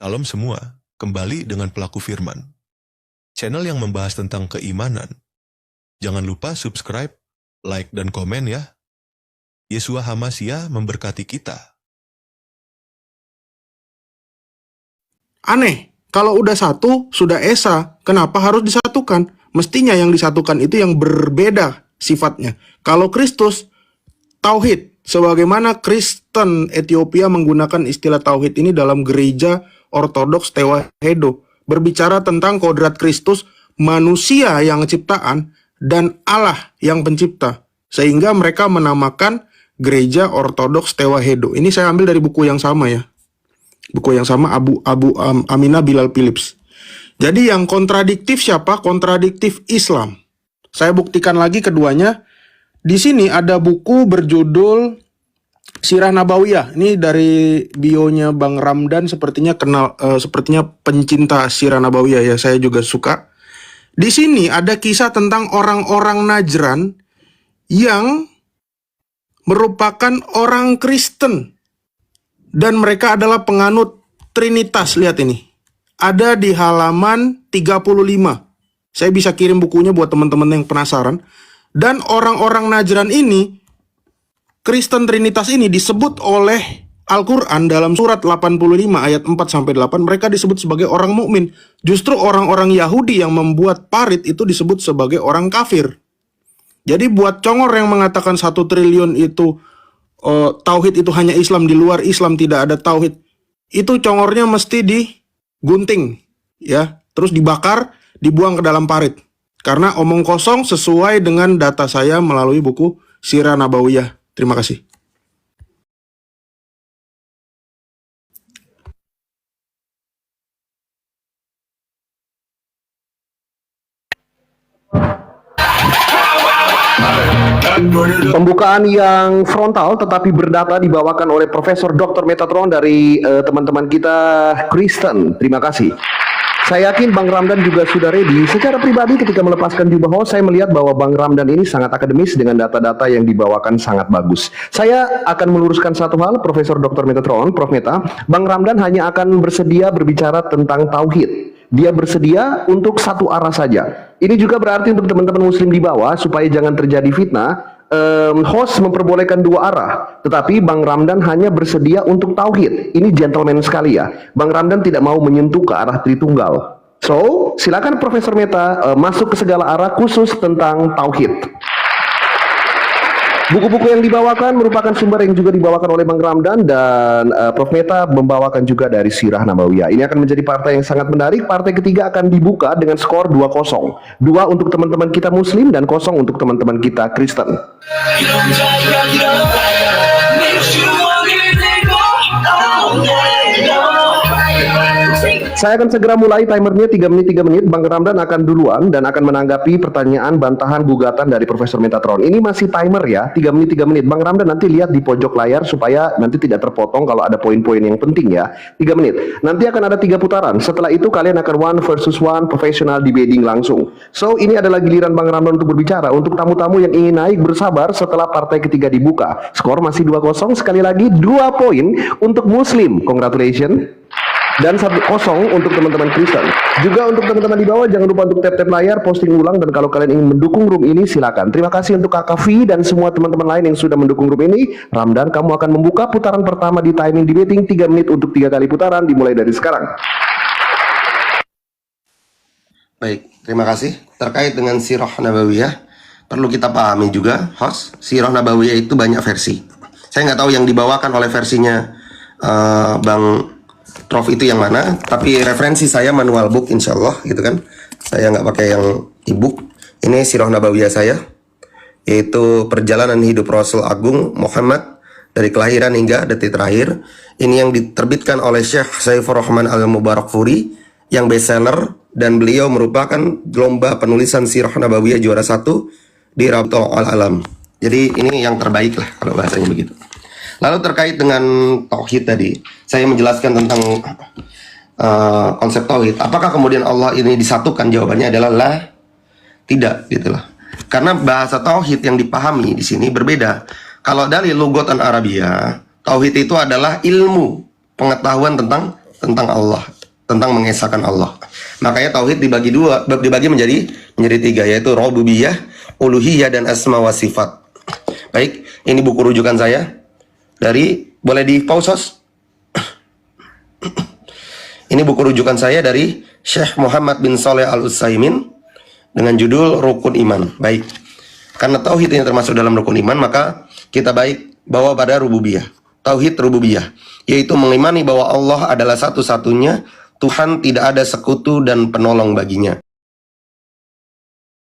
Salam semua, kembali dengan Pelaku Firman, channel yang membahas tentang keimanan. Jangan lupa subscribe, like, dan komen ya. Yesua HaMashiach memberkati kita. Aneh, kalau udah satu, sudah esa, kenapa harus disatukan? Mestinya yang disatukan itu yang berbeda sifatnya. Kalau Kristus, tauhid. Sebagaimana Kristen Ethiopia menggunakan istilah tauhid ini dalam gereja Ortodoks Tewahedo. Berbicara tentang kodrat Kristus, manusia yang ciptaan, dan Allah yang pencipta. Sehingga mereka menamakan gereja Ortodoks Tewahedo. Ini saya ambil dari buku yang sama ya. Buku yang sama Aminah Bilal Philips. Jadi yang kontradiktif siapa? Kontradiktif Islam. Saya buktikan lagi keduanya. Di sini ada buku berjudul Sirah Nabawiyah. Ini dari bionya Bang Ramdan, sepertinya sepertinya pencinta Sirah Nabawiyah ya. Saya juga suka. Di sini ada kisah tentang orang-orang Najran yang merupakan orang Kristen. Dan mereka adalah penganut Trinitas, lihat ini. Ada di halaman 35. Saya bisa kirim bukunya buat teman-teman yang penasaran. Dan orang-orang Najran ini, Kristen Trinitas ini disebut oleh Al-Quran dalam surat 85 ayat 4-8. Mereka disebut sebagai orang mukmin. Justru orang-orang Yahudi yang membuat parit itu disebut sebagai orang kafir. Jadi buat congor yang mengatakan 1 triliun itu tauhid itu hanya Islam, di luar Islam tidak ada tauhid, itu congornya mesti digunting ya, terus dibakar, dibuang ke dalam parit. Karena omong kosong sesuai dengan data saya melalui buku Sirah Nabawiyah. Terima kasih. Pembukaan yang frontal tetapi berdata dibawakan oleh Profesor Dr. Metatron dari teman-teman kita Kristen. Terima kasih. Saya yakin Bang Ramdan juga sudah ready. Secara pribadi ketika melepaskan jubah host, saya melihat bahwa Bang Ramdan ini sangat akademis dengan data-data yang dibawakan sangat bagus. Saya akan meluruskan satu hal, Profesor Dr. Metatron, Prof. Meta. Bang Ramdan hanya akan bersedia berbicara tentang tauhid. Dia bersedia untuk satu arah saja. Ini juga berarti untuk teman-teman muslim di bawah, supaya jangan terjadi fitnah, host memperbolehkan dua arah, tetapi Bang Ramdan hanya bersedia untuk tauhid. Ini gentleman sekali ya. Bang Ramdan tidak mau menyentuh ke arah Tritunggal. So, silakan Profesor Meta masuk ke segala arah khusus tentang tauhid. Buku-buku yang dibawakan merupakan sumber yang juga dibawakan oleh Bang Ramdan, dan Prof. Meta membawakan juga dari Sirah Nabawiyah. Ini akan menjadi partai yang sangat menarik. Partai ketiga akan dibuka dengan skor 2-0. 2 untuk teman-teman kita Muslim dan 0 untuk teman-teman kita Kristen. Saya akan segera mulai, timernya 3 menit. Bang Ramdan akan duluan dan akan menanggapi pertanyaan, bantahan, gugatan dari Profesor Metatron. Ini masih timer ya, 3 menit. Bang Ramdan nanti lihat di pojok layar supaya nanti tidak terpotong kalau ada poin-poin yang penting ya. 3 menit. Nanti akan ada 3 putaran. Setelah itu kalian akan 1 versus 1 professional debating langsung. So, ini adalah giliran Bang Ramdan untuk berbicara. Untuk tamu-tamu yang ingin naik, bersabar setelah partai ketiga dibuka. Skor masih 2-0. Sekali lagi 2 poin untuk Muslim. Congratulations. Dan 1-0 untuk teman-teman Kristen. Juga untuk teman-teman di bawah, jangan lupa untuk tap-tap layar, posting ulang, dan kalau kalian ingin mendukung room ini, silakan. Terima kasih untuk Kakak V dan semua teman-teman lain yang sudah mendukung room ini. Ramdan, kamu akan membuka putaran pertama di timing debating 3 menit untuk 3 kali putaran, dimulai dari sekarang. Baik, terima kasih. Terkait dengan Sirah Nabawiyah, perlu kita pahami juga, host, Sirah Nabawiyah itu banyak versi. Saya nggak tahu yang dibawakan oleh versinya Bang Prof itu yang mana, tapi referensi saya manual book insya Allah gitu kan. Saya nggak pakai yang e-book. Ini Sirah Nabawiyah saya, yaitu perjalanan hidup Rasul Agung Muhammad dari kelahiran hingga detik terakhir. Ini yang diterbitkan oleh Syekh Saifur Rahman Al-Mubarakfuri yang bestseller, dan beliau merupakan lomba penulisan Sirah Nabawiyah juara 1 di Rabtul Al-Alam. Jadi ini yang terbaik lah kalau bahasanya begitu. Lalu terkait dengan tauhid tadi, saya menjelaskan tentang konsep tauhid. Apakah kemudian Allah ini disatukan? Jawabannya adalah la, tidak gitulah. Karena bahasa tauhid yang dipahami di sini berbeda. Kalau dari lughatan Arabia, tauhid itu adalah ilmu, pengetahuan tentang tentang Allah, tentang mengesahkan Allah. Makanya tauhid dibagi menjadi tiga, yaitu rububiyah, uluhiyah, dan asma wa sifat. Baik, ini buku rujukan saya dari, boleh di pause? Ini buku rujukan saya dari Syekh Muhammad bin Shalih Al-Utsaimin dengan judul Rukun Iman. Baik, karena tauhid ini termasuk dalam rukun iman, maka kita bawa pada rububiyah. Tauhid rububiyah, yaitu mengimani bahwa Allah adalah satu-satunya Tuhan, tidak ada sekutu dan penolong baginya.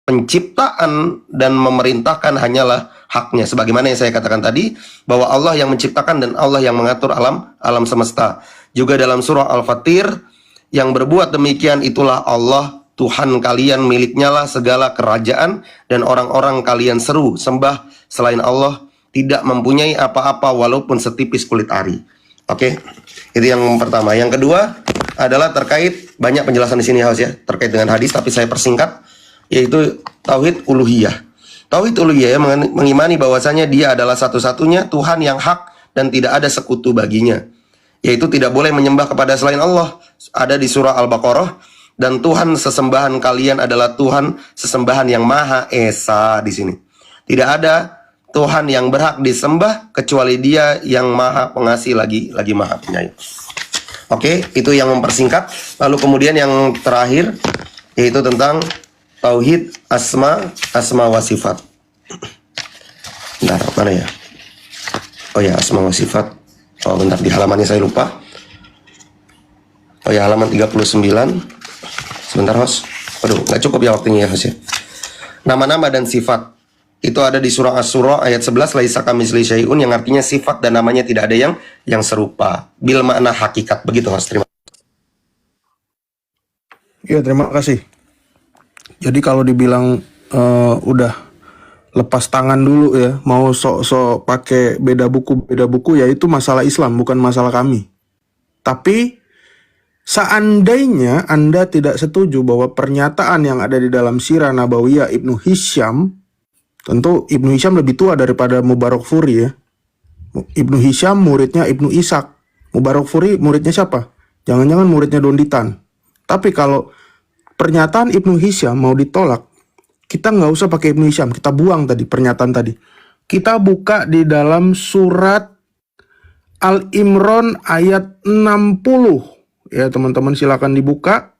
Penciptaan dan memerintahkan hanyalah haknya, sebagaimana yang saya katakan tadi, bahwa Allah yang menciptakan dan Allah yang mengatur alam semesta. Juga dalam surah Al-Fatir, yang berbuat demikian itulah Allah Tuhan kalian, miliknya lah segala kerajaan, dan orang-orang kalian seru sembah selain Allah tidak mempunyai apa-apa walaupun setipis kulit ari. Oke, itu yang pertama. Yang kedua adalah terkait, banyak penjelasan di sini ya, terkait dengan hadis, tapi saya persingkat, yaitu tauhid uluhiyah. Tauhid uluhiyah mengimani bahwasanya Dia adalah satu-satunya Tuhan yang hak dan tidak ada sekutu baginya, yaitu tidak boleh menyembah kepada selain Allah. Ada di surah Al-Baqarah, dan Tuhan sesembahan kalian adalah Tuhan sesembahan yang Maha Esa. Di sini tidak ada Tuhan yang berhak disembah kecuali Dia yang Maha Pengasih lagi Maha Penyayang. Oke, itu yang mempersingkat. Lalu kemudian yang terakhir, yaitu tentang tauhid asma wa sifat. Bentar, mana ya? Oh ya, asma wa sifat. Oh bentar, di halamannya saya lupa. Oh ya, halaman 39. Sebentar, host. Waduh, nggak cukup ya waktunya ya, host ya. Nama-nama dan sifat itu ada di surah Asy-Syura ayat 11, laisa kamitslihi syai'un, yang artinya sifat dan namanya tidak ada yang serupa. Bil makna hakikat. Begitu, host. Terima kasih. Ya, terima kasih. Jadi kalau dibilang udah lepas tangan dulu ya, mau sok-sok pakai beda buku ya, itu masalah Islam, bukan masalah kami. Tapi seandainya Anda tidak setuju bahwa pernyataan yang ada di dalam Sirah Nabawiyah Ibnu Hisham, tentu Ibnu Hisham lebih tua daripada Mubarakfuri ya. Ibnu Hisham muridnya Ibnu Ishaq. Mubarakfuri muridnya siapa? Jangan-jangan muridnya Donditan. Tapi kalau pernyataan Ibnu Hisham mau ditolak, kita nggak usah pakai Ibnu Hisham, kita buang tadi pernyataan tadi. Kita buka di dalam surat Al-Imran ayat 60. Ya teman-teman, silakan dibuka.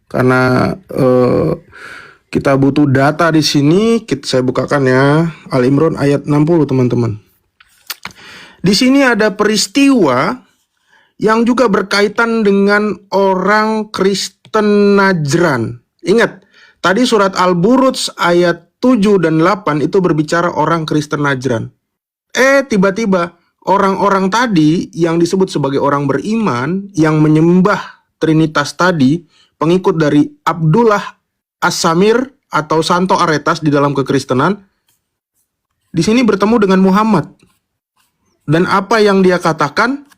Karena kita butuh data di sini, saya bukakan ya. Al-Imran ayat 60 teman-teman. Di sini ada peristiwa yang juga berkaitan dengan orang Kristen Najran. Ingat, tadi surat Al-Buruj ayat 7 dan 8 itu berbicara orang Kristen Najran. Tiba-tiba orang-orang tadi yang disebut sebagai orang beriman, yang menyembah Trinitas tadi, pengikut dari Abdullah As-Samir atau Santo Aretas di dalam kekristenan, di sini bertemu dengan Muhammad. Dan apa yang dia katakan?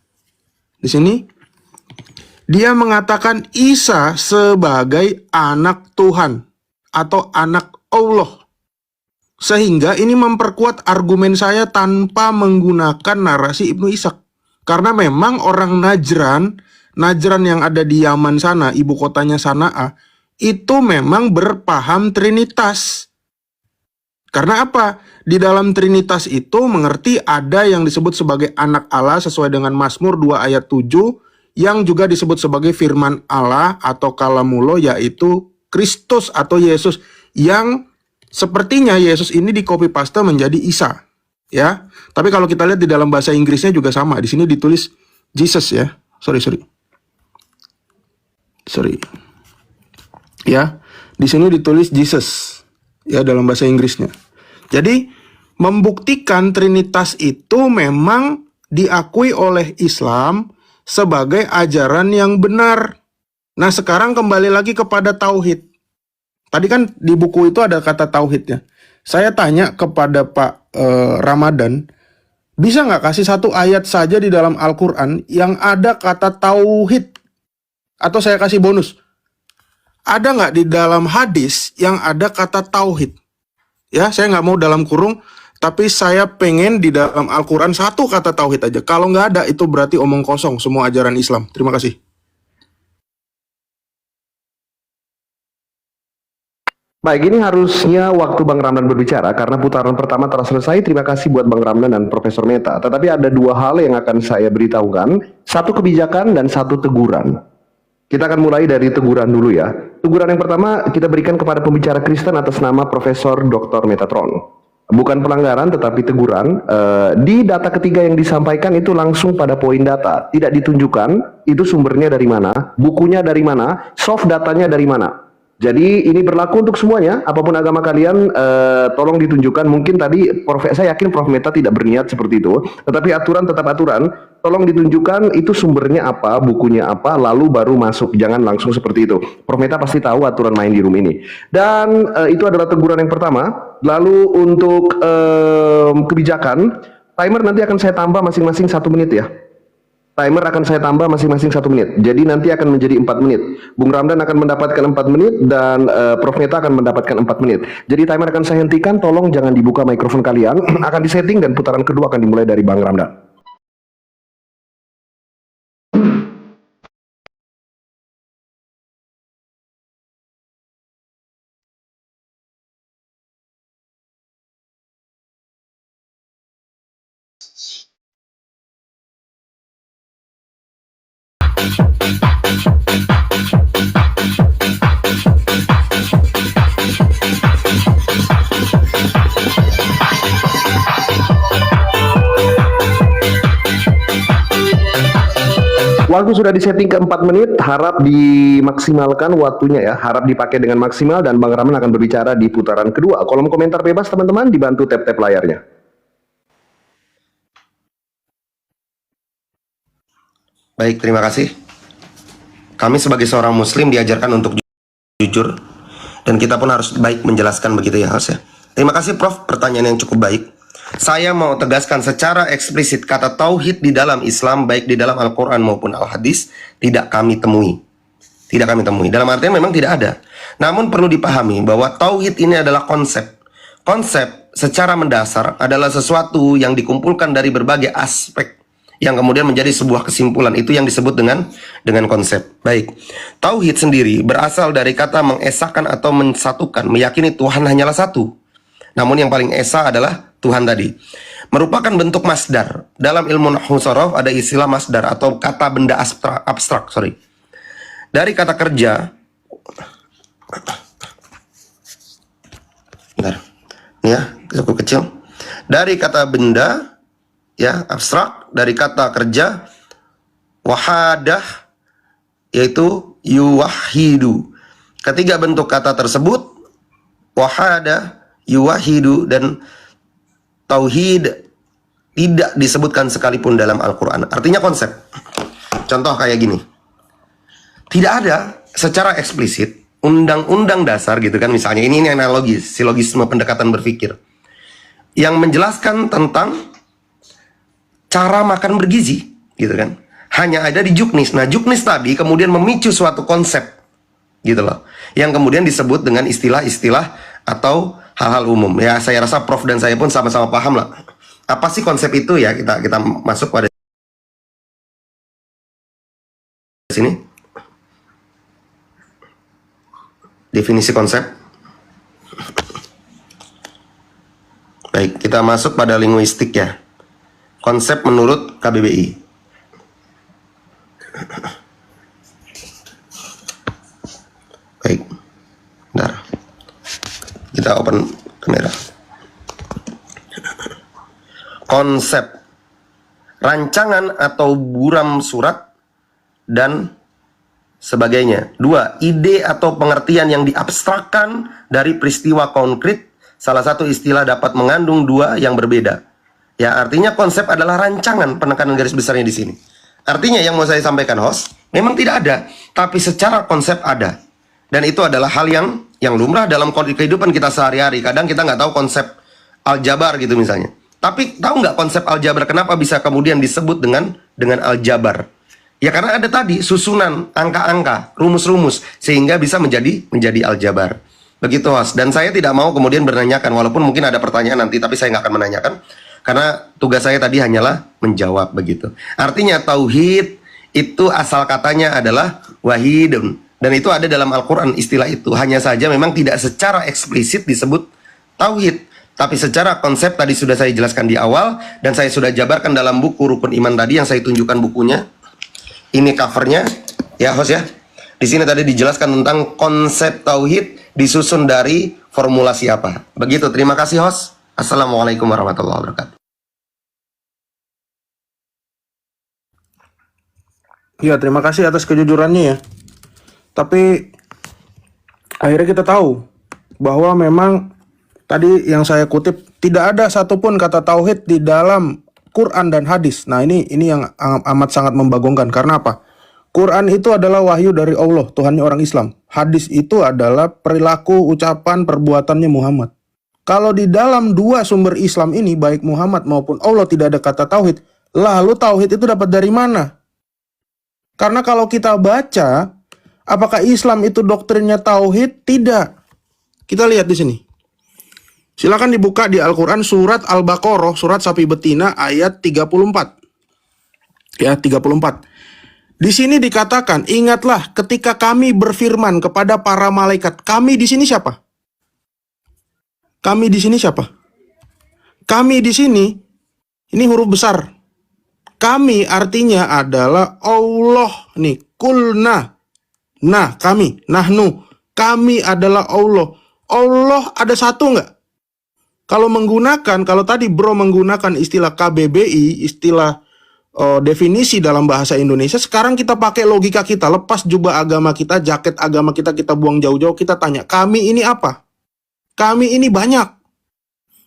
Di sini dia mengatakan Isa sebagai anak Tuhan atau anak Allah. Sehingga ini memperkuat argumen saya tanpa menggunakan narasi Ibnu Ishaq. Karena memang orang Najran yang ada di Yaman sana, ibu kotanya Sana'a, itu memang berpaham Trinitas. Karena apa? Di dalam Trinitas itu mengerti ada yang disebut sebagai anak Allah sesuai dengan Mazmur 2 ayat 7, yang juga disebut sebagai firman Allah atau kalamullah, yaitu Kristus atau Yesus, yang sepertinya Yesus ini di copy paste menjadi Isa, ya. Tapi kalau kita lihat di dalam bahasa Inggrisnya juga sama. Di sini ditulis Jesus ya. Sorry. Ya, di sini ditulis Jesus ya dalam bahasa Inggrisnya. Jadi membuktikan Trinitas itu memang diakui oleh Islam sebagai ajaran yang benar. Nah, sekarang kembali lagi kepada tauhid. Tadi kan di buku itu ada kata tauhidnya. Saya tanya kepada Pak Ramadan, bisa nggak kasih satu ayat saja di dalam Al-Quran yang ada kata tauhid? Atau saya kasih bonus, ada nggak di dalam hadis yang ada kata tauhid? Ya, saya nggak mau dalam kurung Tapi saya pengen di dalam Al-Quran satu kata tauhid aja. Kalau nggak ada, itu berarti omong kosong semua ajaran Islam. Terima kasih. Baik, ini harusnya waktu Bang Ramdan berbicara karena putaran pertama telah selesai. Terima kasih buat Bang Ramdan dan Profesor Meta. Tetapi ada dua hal yang akan saya beritahukan. Satu kebijakan dan satu teguran. Kita akan mulai dari teguran dulu ya. Teguran yang pertama kita berikan kepada pembicara Kristen atas nama Profesor Dr. Metatron. Bukan pelanggaran tetapi teguran. Di data ketiga yang disampaikan itu langsung pada poin data. Tidak ditunjukkan itu sumbernya dari mana, bukunya dari mana, soft datanya dari mana. Jadi ini berlaku untuk semuanya, apapun agama kalian, tolong ditunjukkan. Mungkin tadi saya yakin Prof Meta tidak berniat seperti itu, tetapi aturan tetap aturan. Tolong ditunjukkan itu sumbernya apa, bukunya apa, lalu baru masuk. Jangan langsung seperti itu. Prof Meta pasti tahu aturan main di room ini. Dan itu adalah teguran yang pertama. Lalu untuk kebijakan, timer nanti akan saya tambah masing-masing 1 menit ya. Timer akan saya tambah masing-masing 1 menit. Jadi nanti akan menjadi 4 menit. Bung Ramdan akan mendapatkan 4 menit dan Prof Meta akan mendapatkan 4 menit. Jadi timer akan saya hentikan. Tolong jangan dibuka mikrofon kalian. Akan disetting dan putaran kedua akan dimulai dari Bang Ramdan. Waktu sudah disetting ke 4 menit, harap dimaksimalkan waktunya ya, harap dipakai dengan maksimal dan Bang Rahman akan berbicara di putaran kedua. Kolom komentar bebas teman-teman, dibantu tap-tap layarnya. Baik, terima kasih. Kami sebagai seorang muslim diajarkan untuk jujur dan kita pun harus baik menjelaskan begitu ya, Host ya. Terima kasih Prof, pertanyaan yang cukup baik. Saya mau tegaskan secara eksplisit kata tauhid di dalam Islam, baik di dalam Al-Quran maupun Al-Hadis, tidak kami temui. Tidak kami temui. Dalam artian memang tidak ada. Namun perlu dipahami bahwa tauhid ini adalah konsep. Konsep secara mendasar adalah sesuatu yang dikumpulkan dari berbagai aspek yang kemudian menjadi sebuah kesimpulan. Itu yang disebut dengan konsep. Baik. Tauhid sendiri berasal dari kata mengesahkan atau mensatukan, meyakini Tuhan hanyalah satu. Namun yang paling esa adalah Tuhan tadi. Merupakan bentuk masdar. Dalam ilmu nahwu sorof ada istilah masdar atau kata benda abstrak. Dari kata kerja. Bentar. Ini ya, cukup kecil. Dari kata benda ya, abstrak, dari kata kerja wahadah yaitu yuwahidu. Ketiga bentuk kata tersebut wahadah, yuwahidu dan tauhid tidak disebutkan sekalipun dalam Al-Quran. Artinya konsep. Contoh kayak gini. Tidak ada secara eksplisit undang-undang dasar gitu kan, misalnya ini analogi, silogisme pendekatan berpikir yang menjelaskan tentang cara makan bergizi gitu kan. Hanya ada di juknis. Nah, juknis tadi kemudian memicu suatu konsep gitu loh, yang kemudian disebut dengan istilah-istilah atau hal-hal umum. Ya, saya rasa Prof dan saya pun sama-sama paham lah. Apa sih konsep itu ya? Kita masuk pada sini. Definisi konsep. Baik, kita masuk pada linguistik ya. Konsep menurut KBBI. Baik. Bentar. Kita open kamera. Konsep. Rancangan atau buram surat dan sebagainya. 2. Ide atau pengertian yang diabstrakkan dari peristiwa konkret. Salah satu istilah dapat mengandung dua yang berbeda. Ya, artinya konsep adalah rancangan, penekanan garis besarnya di sini. Artinya yang mau saya sampaikan, host, memang tidak ada, tapi secara konsep ada. Dan itu adalah hal yang lumrah dalam kehidupan kita sehari-hari. Kadang kita nggak tahu konsep aljabar gitu misalnya. Tapi tahu nggak konsep aljabar kenapa bisa kemudian disebut dengan aljabar? Ya karena ada tadi susunan angka-angka, rumus-rumus sehingga bisa menjadi aljabar. Begitu, host. Dan saya tidak mau kemudian menanyakan, walaupun mungkin ada pertanyaan nanti, tapi saya nggak akan menanyakan. Karena tugas saya tadi hanyalah menjawab begitu. Artinya tauhid itu asal katanya adalah wahidun. Dan itu ada dalam Al-Quran istilah itu. Hanya saja memang tidak secara eksplisit disebut tauhid. Tapi secara konsep tadi sudah saya jelaskan di awal. Dan saya sudah jabarkan dalam buku Rukun Iman tadi yang saya tunjukkan bukunya. Ini covernya. Ya, host ya. Di sini tadi dijelaskan tentang konsep tauhid disusun dari formulasi apa. Begitu, terima kasih host. Assalamualaikum warahmatullahi wabarakatuh. Ya, terima kasih atas kejujurannya ya. Tapi akhirnya kita tahu bahwa memang tadi yang saya kutip tidak ada satupun kata tauhid di dalam Quran dan hadis. Nah, ini yang amat sangat membagongkan. Karena apa? Quran itu adalah wahyu dari Allah, Tuhannya orang Islam. Hadis itu adalah perilaku, ucapan, perbuatannya Muhammad. Kalau di dalam dua sumber Islam ini, baik Muhammad maupun Allah, tidak ada kata tauhid, lalu tauhid itu dapat dari mana? Karena kalau kita baca, apakah Islam itu doktrinnya tauhid? Tidak. Kita lihat di sini. Silakan dibuka di Al-Quran surat Al-Baqarah, surat sapi betina ayat 34. Ya, 34. Di sini dikatakan, ingatlah ketika kami berfirman kepada para malaikat. Kami di sini siapa? Kami di sini siapa? Kami di sini, ini huruf besar. Kami artinya adalah Allah. Nih, kulna. Nah, kami. Nahnu. Kami adalah Allah. Allah ada satu nggak? Kalau tadi bro menggunakan istilah KBBI, istilah definisi dalam bahasa Indonesia, sekarang kita pakai logika kita, lepas jubah agama kita, jaket agama kita, kita buang jauh-jauh, kita tanya, kami ini apa? Kami ini banyak.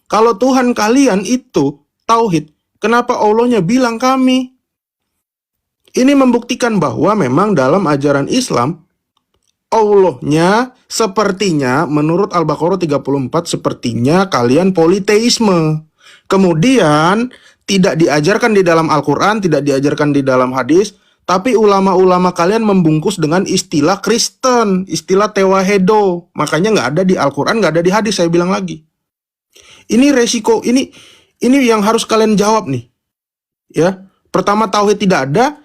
Kalau Tuhan kalian itu tauhid, kenapa Allahnya bilang kami? Ini membuktikan bahwa memang dalam ajaran Islam, Allahnya sepertinya menurut Al-Baqarah 34 sepertinya kalian politeisme. Kemudian tidak diajarkan di dalam Al-Quran, tidak diajarkan di dalam hadis, tapi ulama-ulama kalian membungkus dengan istilah Kristen, istilah tewahedo. Makanya nggak ada di Al-Quran, nggak ada di hadis, saya bilang lagi. Ini resiko, ini yang harus kalian jawab nih. Ya, pertama tauhid tidak ada,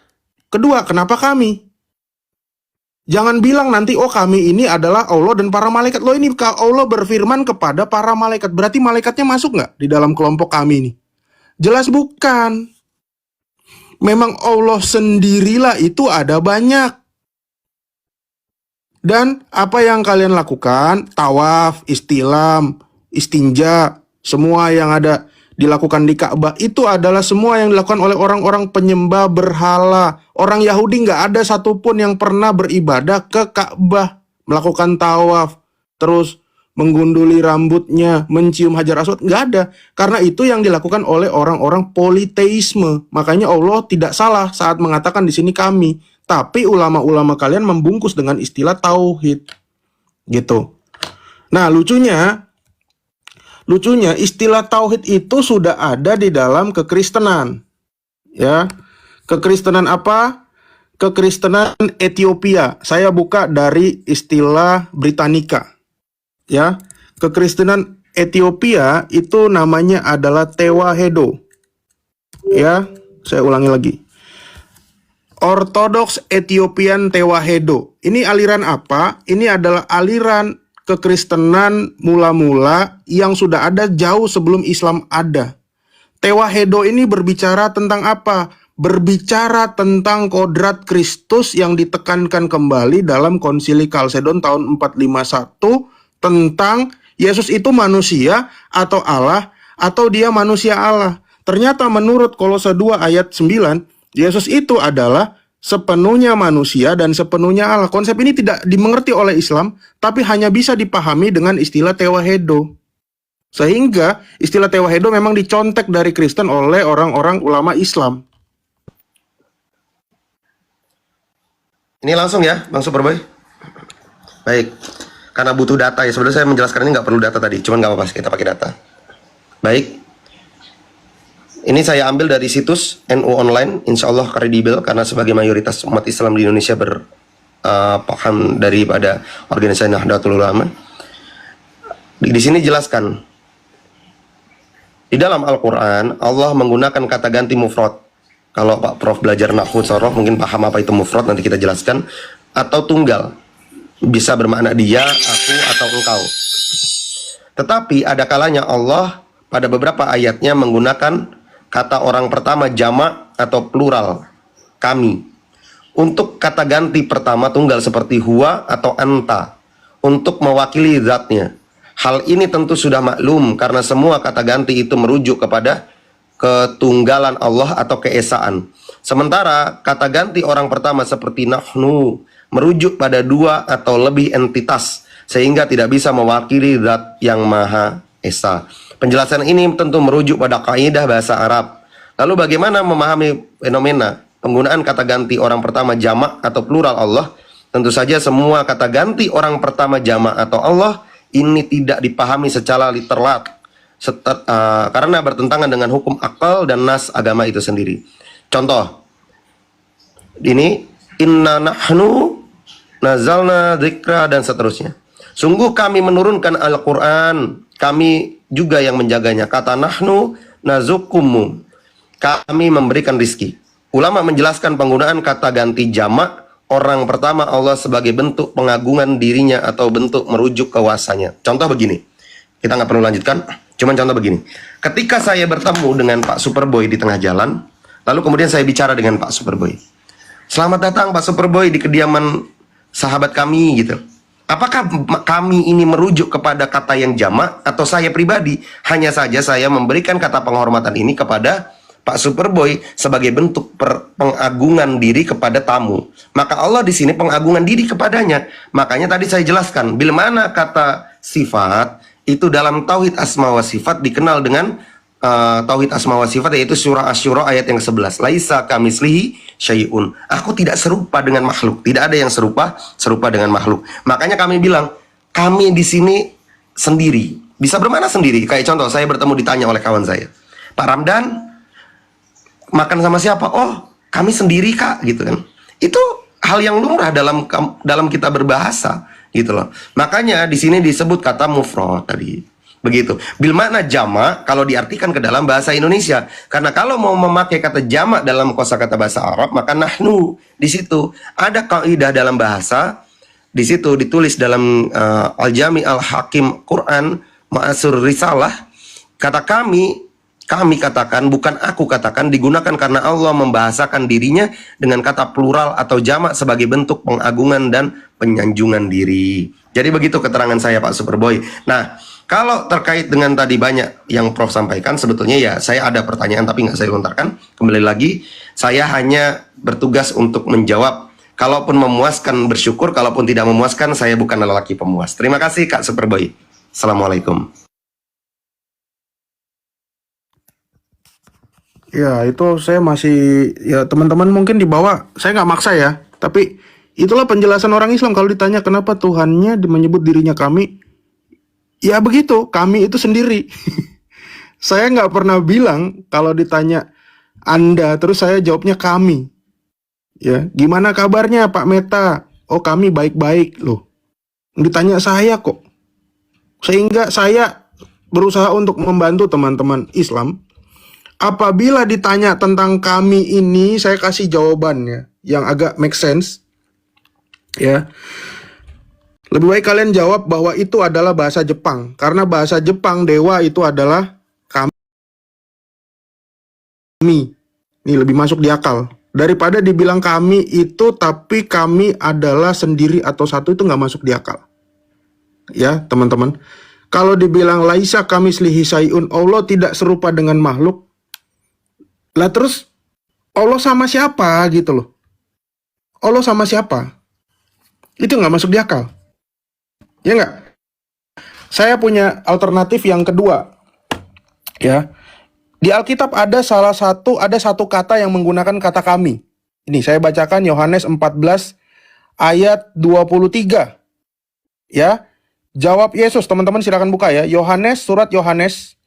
kedua kenapa kami? Jangan bilang nanti, oh kami ini adalah Allah dan para malaikat. Loh, ini Allah berfirman kepada para malaikat. Berarti malaikatnya masuk nggak di dalam kelompok kami ini? Jelas bukan. Memang Allah sendirilah itu ada banyak. Dan apa yang kalian lakukan, tawaf, istilam, istinja, semua yang ada dilakukan di Ka'bah, itu adalah semua yang dilakukan oleh orang-orang penyembah berhala. Orang Yahudi nggak ada satupun yang pernah beribadah ke Ka'bah, melakukan tawaf, terus menggunduli rambutnya, mencium hajar aswad, nggak ada. Karena itu yang dilakukan oleh orang-orang politeisme. Makanya Allah tidak salah saat mengatakan di sini kami. Tapi ulama-ulama kalian membungkus dengan istilah tauhid. Gitu. Nah, lucunya istilah tauhid itu sudah ada di dalam kekristenan. Ya. Kekristenan apa? Kekristenan Ethiopia. Saya buka dari istilah Britannica. Ya, kekristenan Ethiopia itu namanya adalah Tewahedo. Ya, saya ulangi lagi. Orthodox Ethiopian Tewahedo. Ini aliran apa? Ini adalah aliran kekristenan mula-mula yang sudah ada jauh sebelum Islam ada. Tewahedo ini berbicara tentang apa? Berbicara tentang kodrat Kristus yang ditekankan kembali dalam Konsili Kalsedon tahun 451 tentang Yesus itu manusia atau Allah atau dia manusia Allah. Ternyata menurut Kolose 2 ayat 9, Yesus itu adalah sepenuhnya manusia dan sepenuhnya Allah. Konsep ini tidak dimengerti oleh Islam, tapi hanya bisa dipahami dengan istilah tewahedo. Sehingga istilah tewahedo memang dicontek dari Kristen oleh orang-orang ulama Islam. Ini langsung ya, Bang Superboy. Baik, karena butuh data ya. Sebenarnya saya menjelaskan ini nggak perlu data tadi, cuman nggak apa-apa, kita pakai data. Baik. Ini saya ambil dari situs NU Online, insya Allah kredibel karena sebagai mayoritas umat Islam di Indonesia berpaham daripada organisasi Nahdlatul Ulama. Di sini jelaskan. Di dalam Al-Quran, Allah menggunakan kata ganti mufrad. Kalau Pak Prof belajar nahwu sorof, mungkin paham apa itu mufrad, nanti kita jelaskan. Atau tunggal. Bisa bermakna dia, aku, atau engkau. Tetapi ada kalanya Allah pada beberapa ayatnya menggunakan kata orang pertama jamak atau plural, kami. Untuk kata ganti pertama tunggal seperti huwa atau anta, untuk mewakili zatnya. Hal ini tentu sudah maklum karena semua kata ganti itu merujuk kepada ketunggalan Allah atau keesaan. Sementara kata ganti orang pertama seperti nahnu merujuk pada dua atau lebih entitas sehingga tidak bisa mewakili zat yang maha esa. Penjelasan ini tentu merujuk pada kaidah bahasa Arab. Lalu bagaimana memahami fenomena penggunaan kata ganti orang pertama jamak atau plural Allah? Tentu saja semua kata ganti orang pertama jamak atau Allah ini tidak dipahami secara literal karena bertentangan dengan hukum akal dan nas agama itu sendiri. Contoh, ini inna nahnu nazalna dzikra dan seterusnya. Sungguh kami menurunkan Al-Quran, kami juga yang menjaganya. Kata nahnu nazukumu, kami memberikan rizki. Ulama menjelaskan penggunaan kata ganti jamak orang pertama Allah sebagai bentuk pengagungan dirinya atau bentuk merujuk kewasanya. Contoh begini, kita nggak perlu lanjutkan, cuman contoh begini. Ketika saya bertemu dengan Pak Superboy di tengah jalan, lalu kemudian saya bicara dengan Pak Superboy. Selamat datang Pak Superboy di kediaman sahabat kami gitu. Apakah kami ini merujuk kepada kata yang jamak atau saya pribadi? Hanya saja saya memberikan kata penghormatan ini kepada Pak Superboy sebagai bentuk pengagungan diri kepada tamu. Maka Allah di sini pengagungan diri kepadanya. Makanya tadi saya jelaskan, bila mana kata sifat itu dalam tauhid asma wa sifat dikenal dengan tauhid asma wa sifat, yaitu surah Asy-Syura ayat yang ke-11. Laisa kamislihi syai'un. Aku tidak serupa dengan makhluk. Tidak ada yang serupa dengan makhluk. Makanya kami bilang, kami di sini sendiri. Bisa bermana sendiri. Kayak contoh, saya bertemu ditanya oleh kawan saya, Pak Ramdan, makan sama siapa? Oh, kami sendiri Kak, gitu kan. Itu hal yang lumrah dalam kita berbahasa, gitu loh. Makanya di sini disebut kata mufrad tadi. Begitu. Bil makna jamak kalau diartikan ke dalam bahasa Indonesia. Karena kalau mau memakai kata jamak dalam kosakata bahasa Arab, maka nahnu di situ ada kaidah dalam bahasa. Di situ ditulis dalam Al-Jami Al-Hakim Quran Ma'asur Risalah, kata kami katakan, bukan aku katakan, digunakan karena Allah membahasakan dirinya dengan kata plural atau jamak sebagai bentuk pengagungan dan penyanjungan diri. Jadi begitu keterangan saya Pak Superboy. Nah, kalau terkait dengan tadi banyak yang Prof sampaikan, sebetulnya ya saya ada pertanyaan tapi nggak saya lontarkan. Kembali lagi, saya hanya bertugas untuk menjawab. Kalaupun memuaskan bersyukur, kalaupun tidak memuaskan, saya bukan lelaki pemuas. Terima kasih Kak Superboy. Assalamualaikum. Ya, itu saya masih, ya teman-teman mungkin di bawah, saya nggak maksa ya. Tapi itulah penjelasan orang Islam kalau ditanya kenapa Tuhannya menyebut dirinya kami. Ya begitu, kami itu sendiri. Saya nggak pernah bilang kalau ditanya Anda, terus saya jawabnya kami. Ya, gimana kabarnya Pak Meta? Oh kami baik-baik loh. Ditanya saya kok. Sehingga saya berusaha untuk membantu teman-teman Islam. Apabila ditanya tentang kami ini, saya kasih jawabannya yang agak make sense. Ya. Lebih baik kalian jawab bahwa itu adalah bahasa Jepang. Karena bahasa Jepang dewa itu adalah kami. Ini lebih masuk di akal. Daripada dibilang kami itu tapi kami adalah sendiri atau satu, itu nggak masuk di akal. Ya teman-teman. Kalau dibilang laisa kamislihi syai'un, Allah tidak serupa dengan makhluk. Lah terus Allah sama siapa gitu loh? Allah sama siapa? Itu nggak masuk di akal. Ya nggak? Saya punya alternatif yang kedua. Ya. Di Alkitab ada satu kata yang menggunakan kata kami. Ini saya bacakan Yohanes 14 ayat 23. Ya. Jawab Yesus, teman-teman silakan buka ya. Surat Yohanes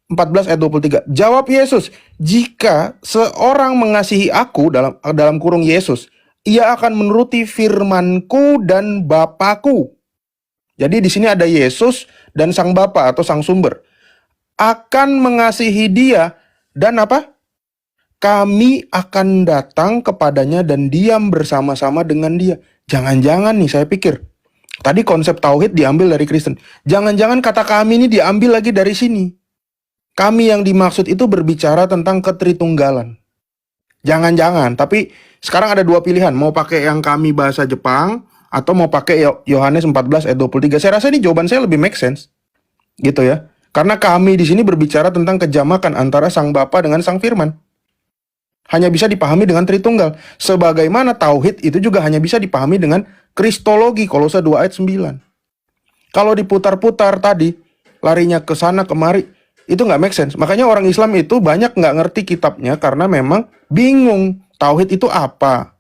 14 ayat 23. Jawab Yesus, jika seorang mengasihi aku, dalam kurung Yesus, ia akan menuruti firmanku dan Bapakku. Jadi di sini ada Yesus dan sang Bapa atau sang sumber akan mengasihi dia dan apa? Kami akan datang kepadanya dan diam bersama-sama dengan dia. Jangan-jangan nih saya pikir, tadi konsep tauhid diambil dari Kristen. Jangan-jangan kata kami ini diambil lagi dari sini. Kami yang dimaksud itu berbicara tentang ketritunggalan. Jangan-jangan, tapi sekarang ada dua pilihan. Mau pakai yang kami bahasa Jepang, atau mau pakai Yohanes 14 ayat 23. Saya rasa ini jawaban saya lebih make sense. Gitu ya. Karena kami di sini berbicara tentang kejamakan antara Sang Bapa dengan Sang Firman. Hanya bisa dipahami dengan Tritunggal. Sebagaimana tauhid itu juga hanya bisa dipahami dengan Kristologi, Kolose 2 ayat 9. Kalau diputar-putar tadi, larinya ke sana kemari, itu nggak make sense. Makanya orang Islam itu banyak nggak ngerti kitabnya karena memang bingung tauhid itu apa.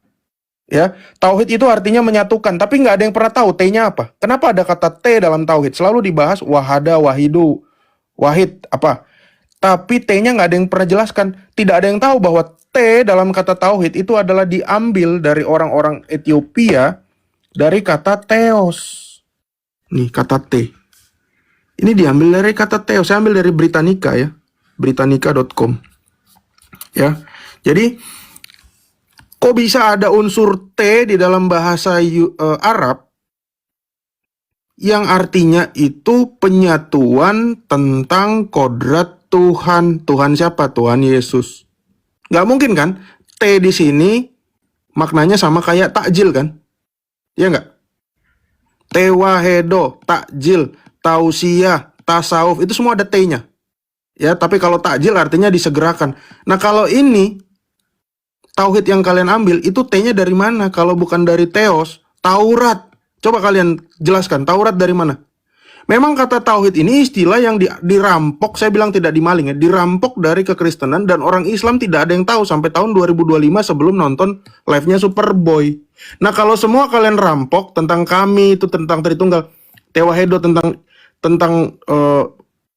Ya, tauhid itu artinya menyatukan, tapi nggak ada yang pernah tahu T-nya apa. Kenapa ada kata T dalam tauhid? Selalu dibahas wahada, wahidu, wahid, apa. Tapi T-nya nggak ada yang pernah jelaskan. Tidak ada yang tahu bahwa T dalam kata tauhid itu adalah diambil dari orang-orang Ethiopia dari kata theos. Nih, kata T. Ini diambil dari kata theos. Saya ambil dari Britannica ya. Britannica.com. Ya. Jadi, kok bisa ada unsur T di dalam bahasa Arab yang artinya itu penyatuan tentang kodrat Tuhan. Tuhan siapa? Tuhan Yesus. Nggak mungkin kan? T di sini maknanya sama kayak takjil kan? Iya nggak? Tewahedo, takjil, tausiah, tasawuf, itu semua ada T-nya. Ya, tapi kalau takjil artinya disegerakan. Nah, kalau ini tauhid yang kalian ambil itu T-nya dari mana? Kalau bukan dari Theos, Taurat. Coba kalian jelaskan, Taurat dari mana? Memang kata tauhid ini istilah yang dirampok, saya bilang tidak dimaling ya, dirampok dari kekristenan dan orang Islam tidak ada yang tahu sampai tahun 2025 sebelum nonton live-nya Superboy. Nah, kalau semua kalian rampok tentang kami itu tentang Tritunggal, Tewahedo tentang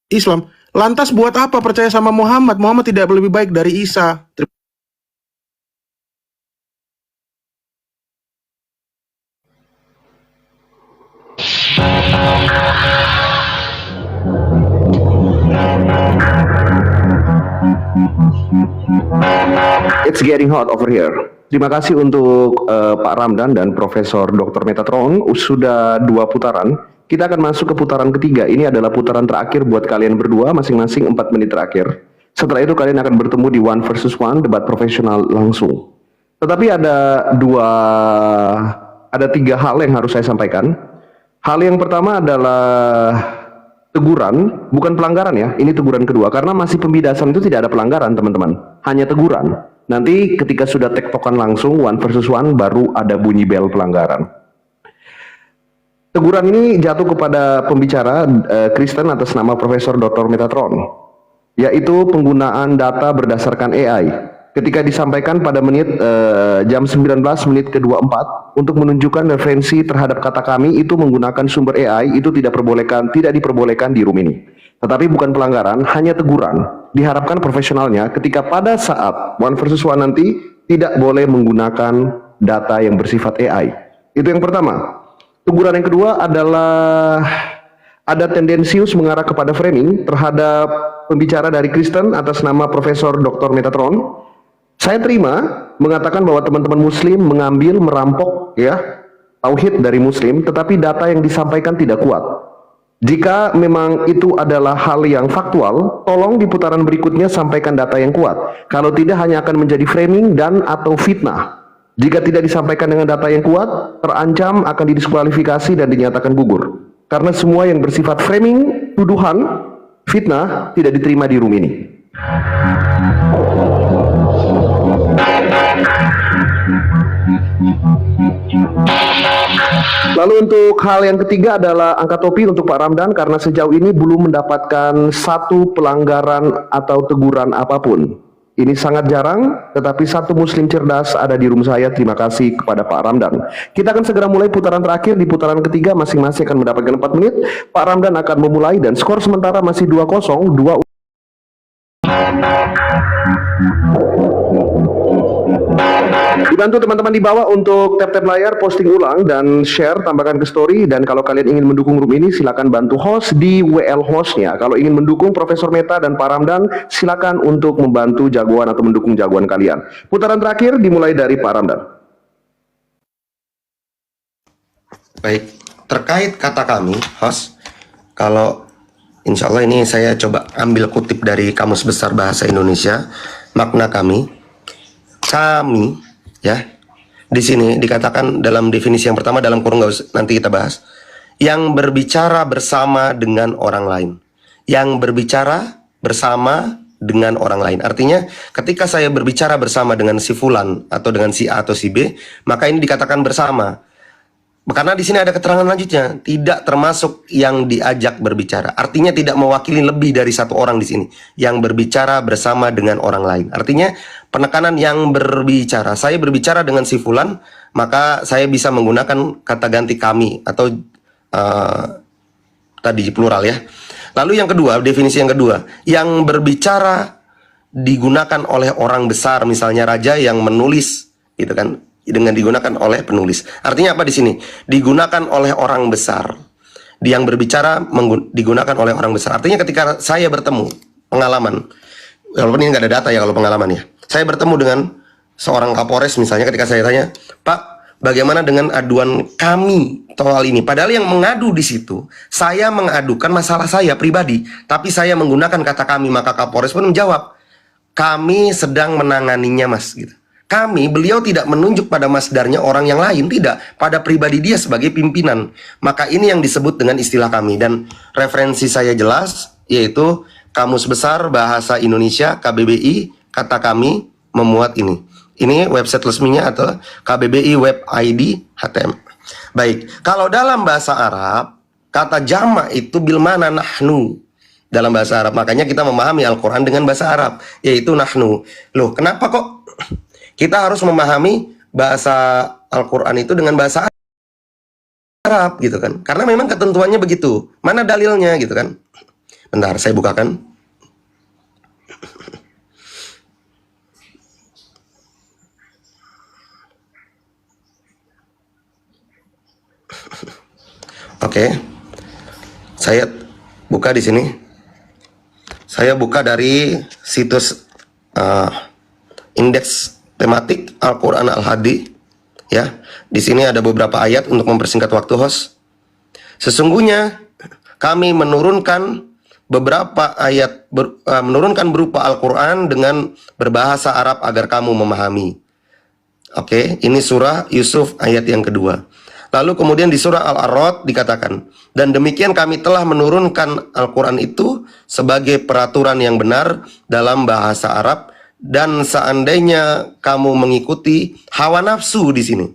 Islam, lantas buat apa percaya sama Muhammad? Muhammad tidak lebih baik dari Isa. It's getting hot over here. Terima kasih untuk Pak Ramdan dan Profesor Dr. Metatron. Sudah 2 putaran. Kita akan masuk ke putaran ketiga. Ini adalah putaran terakhir buat kalian berdua, masing-masing 4 menit terakhir. Setelah itu kalian akan bertemu di 1 versus 1, debat profesional langsung. Tetapi ada 3 hal yang harus saya sampaikan. Hal yang pertama adalah teguran, bukan pelanggaran ya, ini teguran kedua, karena masih pembidasan itu tidak ada pelanggaran teman-teman, hanya teguran. Nanti ketika sudah tektokan langsung 1 versus 1 baru ada bunyi bel pelanggaran. Teguran ini jatuh kepada pembicara Kristen atas nama Profesor Dr. Metatron, yaitu penggunaan data berdasarkan AI. Ketika disampaikan pada jam 19 menit ke-24 untuk menunjukkan referensi terhadap kata kami itu menggunakan sumber AI itu tidak diperbolehkan di room ini. Tetapi bukan pelanggaran, hanya teguran. Diharapkan profesionalnya ketika pada saat 1 versus 1 nanti tidak boleh menggunakan data yang bersifat AI. Itu yang pertama. Teguran yang kedua adalah ada tendensius mengarah kepada framing terhadap pembicara dari Kristen atas nama Profesor Dr. Metatron. Saya terima mengatakan bahwa teman-teman muslim mengambil, merampok ya tauhid dari muslim, tetapi data yang disampaikan tidak kuat. Jika memang itu adalah hal yang faktual, tolong di putaran berikutnya sampaikan data yang kuat. Kalau tidak hanya akan menjadi framing dan atau fitnah. Jika tidak disampaikan dengan data yang kuat, terancam akan didiskualifikasi dan dinyatakan gugur. Karena semua yang bersifat framing, tuduhan, fitnah tidak diterima di room ini. Lalu untuk hal yang ketiga adalah angkat topi untuk Pak Ramdan karena sejauh ini belum mendapatkan satu pelanggaran atau teguran apapun. Ini sangat jarang, tetapi satu muslim cerdas ada di room saya. Terima kasih kepada Pak Ramdan. Kita akan segera mulai putaran terakhir. Di putaran ketiga masing-masing akan mendapatkan 4 menit. Pak Ramdan akan memulai dan skor sementara masih 2-0, 2. Dibantu teman-teman di bawah untuk tap-tap layar, posting ulang, dan share, tambahkan ke story. Dan kalau kalian ingin mendukung room ini, silakan bantu host di WL hostnya. Kalau ingin mendukung Profesor Meta dan Pak Ramdan, silakan untuk membantu jagoan atau mendukung jagoan kalian. Putaran terakhir dimulai dari Pak Ramdan. Baik, terkait kata kami, host, kalau insya Allah ini saya coba ambil kutip dari Kamus Besar Bahasa Indonesia, makna kami, ya, di sini dikatakan dalam definisi yang pertama dalam kurung, nanti kita bahas, yang berbicara bersama dengan orang lain, yang berbicara bersama dengan orang lain. Artinya ketika saya berbicara bersama dengan si fulan atau dengan si A atau si B, maka ini dikatakan bersama. Karena di sini ada keterangan lanjutnya, tidak termasuk yang diajak berbicara. Artinya tidak mewakili lebih dari satu orang di sini yang berbicara bersama dengan orang lain. Artinya penekanan yang berbicara. Saya berbicara dengan si fulan, maka saya bisa menggunakan kata ganti kami atau tadi plural ya. Lalu yang kedua, definisi yang kedua, yang berbicara digunakan oleh orang besar, misalnya raja yang menulis, gitu kan? Dengan digunakan oleh penulis. Artinya apa di sini? Digunakan oleh orang besar. Yang berbicara digunakan oleh orang besar. Artinya ketika saya bertemu, pengalaman, walaupun ini nggak ada data ya kalau pengalaman ya. Saya bertemu dengan seorang Kapolres misalnya, ketika saya tanya, Pak, bagaimana dengan aduan kami soal ini? Padahal yang mengadu di situ, saya mengadukan masalah saya pribadi, tapi saya menggunakan kata kami, maka Kapolres pun menjawab, kami sedang menanganinya, Mas, gitu. Kami, beliau tidak menunjuk pada masdarnya orang yang lain, tidak, pada pribadi dia sebagai pimpinan. Maka ini yang disebut dengan istilah kami. Dan referensi saya jelas, yaitu Kamus Besar Bahasa Indonesia, KBBI, kata kami memuat ini. Ini website resminya atau KBBI Web ID HTM. Baik, kalau dalam bahasa Arab, kata jama' itu bilmana nahnu. Dalam bahasa Arab, makanya kita memahami Al-Quran dengan bahasa Arab, yaitu nahnu. Loh, kenapa kok kita harus memahami bahasa Al-Quran itu dengan bahasa Arab gitu kan? Karena memang ketentuannya begitu. Mana dalilnya gitu kan? Bentar, saya bukakan. Oke. Saya buka di sini. Saya buka dari situs indeks tematik Al-Quran Al-Hadi ya. Di sini ada beberapa ayat untuk mempersingkat waktu, host. Sesungguhnya kami menurunkan beberapa ayat menurunkan berupa Al-Quran dengan berbahasa Arab agar kamu memahami. Oke, ini surah Yusuf ayat yang kedua. Lalu kemudian di surah Al-A'raf dikatakan, dan demikian kami telah menurunkan Al-Quran itu sebagai peraturan yang benar dalam bahasa Arab. Dan seandainya kamu mengikuti hawa nafsu di sini,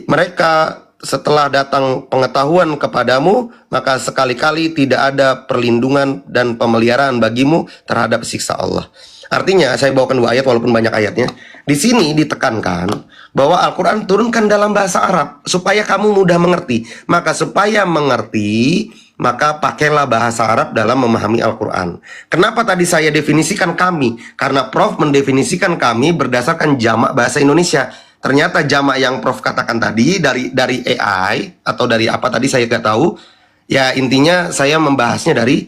mereka setelah datang pengetahuan kepadamu, maka sekali-kali tidak ada perlindungan dan pemeliharaan bagimu terhadap siksa Allah. Artinya, saya bawakan dua ayat walaupun banyak ayatnya. Di sini ditekankan bahwa Al-Quran turunkan dalam bahasa Arab supaya kamu mudah mengerti. Maka supaya mengerti, maka pakailah bahasa Arab dalam memahami Al-Quran. Kenapa tadi saya definisikan kami? Karena Prof mendefinisikan kami berdasarkan jamak bahasa Indonesia. Ternyata jamak yang Prof katakan tadi dari AI atau dari apa tadi saya nggak tahu. Ya intinya saya membahasnya dari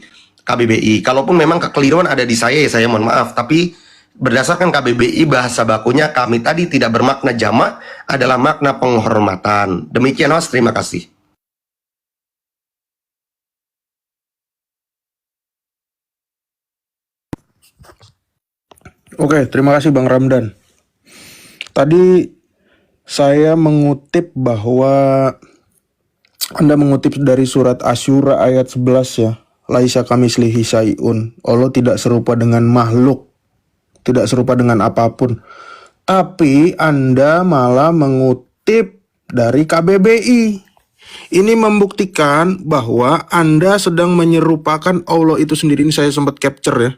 KBBI. Kalaupun memang kekeliruan ada di saya, ya saya mohon maaf. Tapi berdasarkan KBBI bahasa bakunya kami tadi tidak bermakna jamak, adalah makna penghormatan. Demikian, host, terima kasih. Oke, terima kasih Bang Ramdan. Tadi saya mengutip bahwa Anda mengutip dari surat Asyura ayat 11 ya. Laisa kamislihi syai'un. Allah tidak serupa dengan makhluk, tidak serupa dengan apapun. Tapi Anda malah mengutip dari KBBI. Ini membuktikan bahwa Anda sedang menyerupakan Allah itu sendiri. Ini saya sempat capture ya.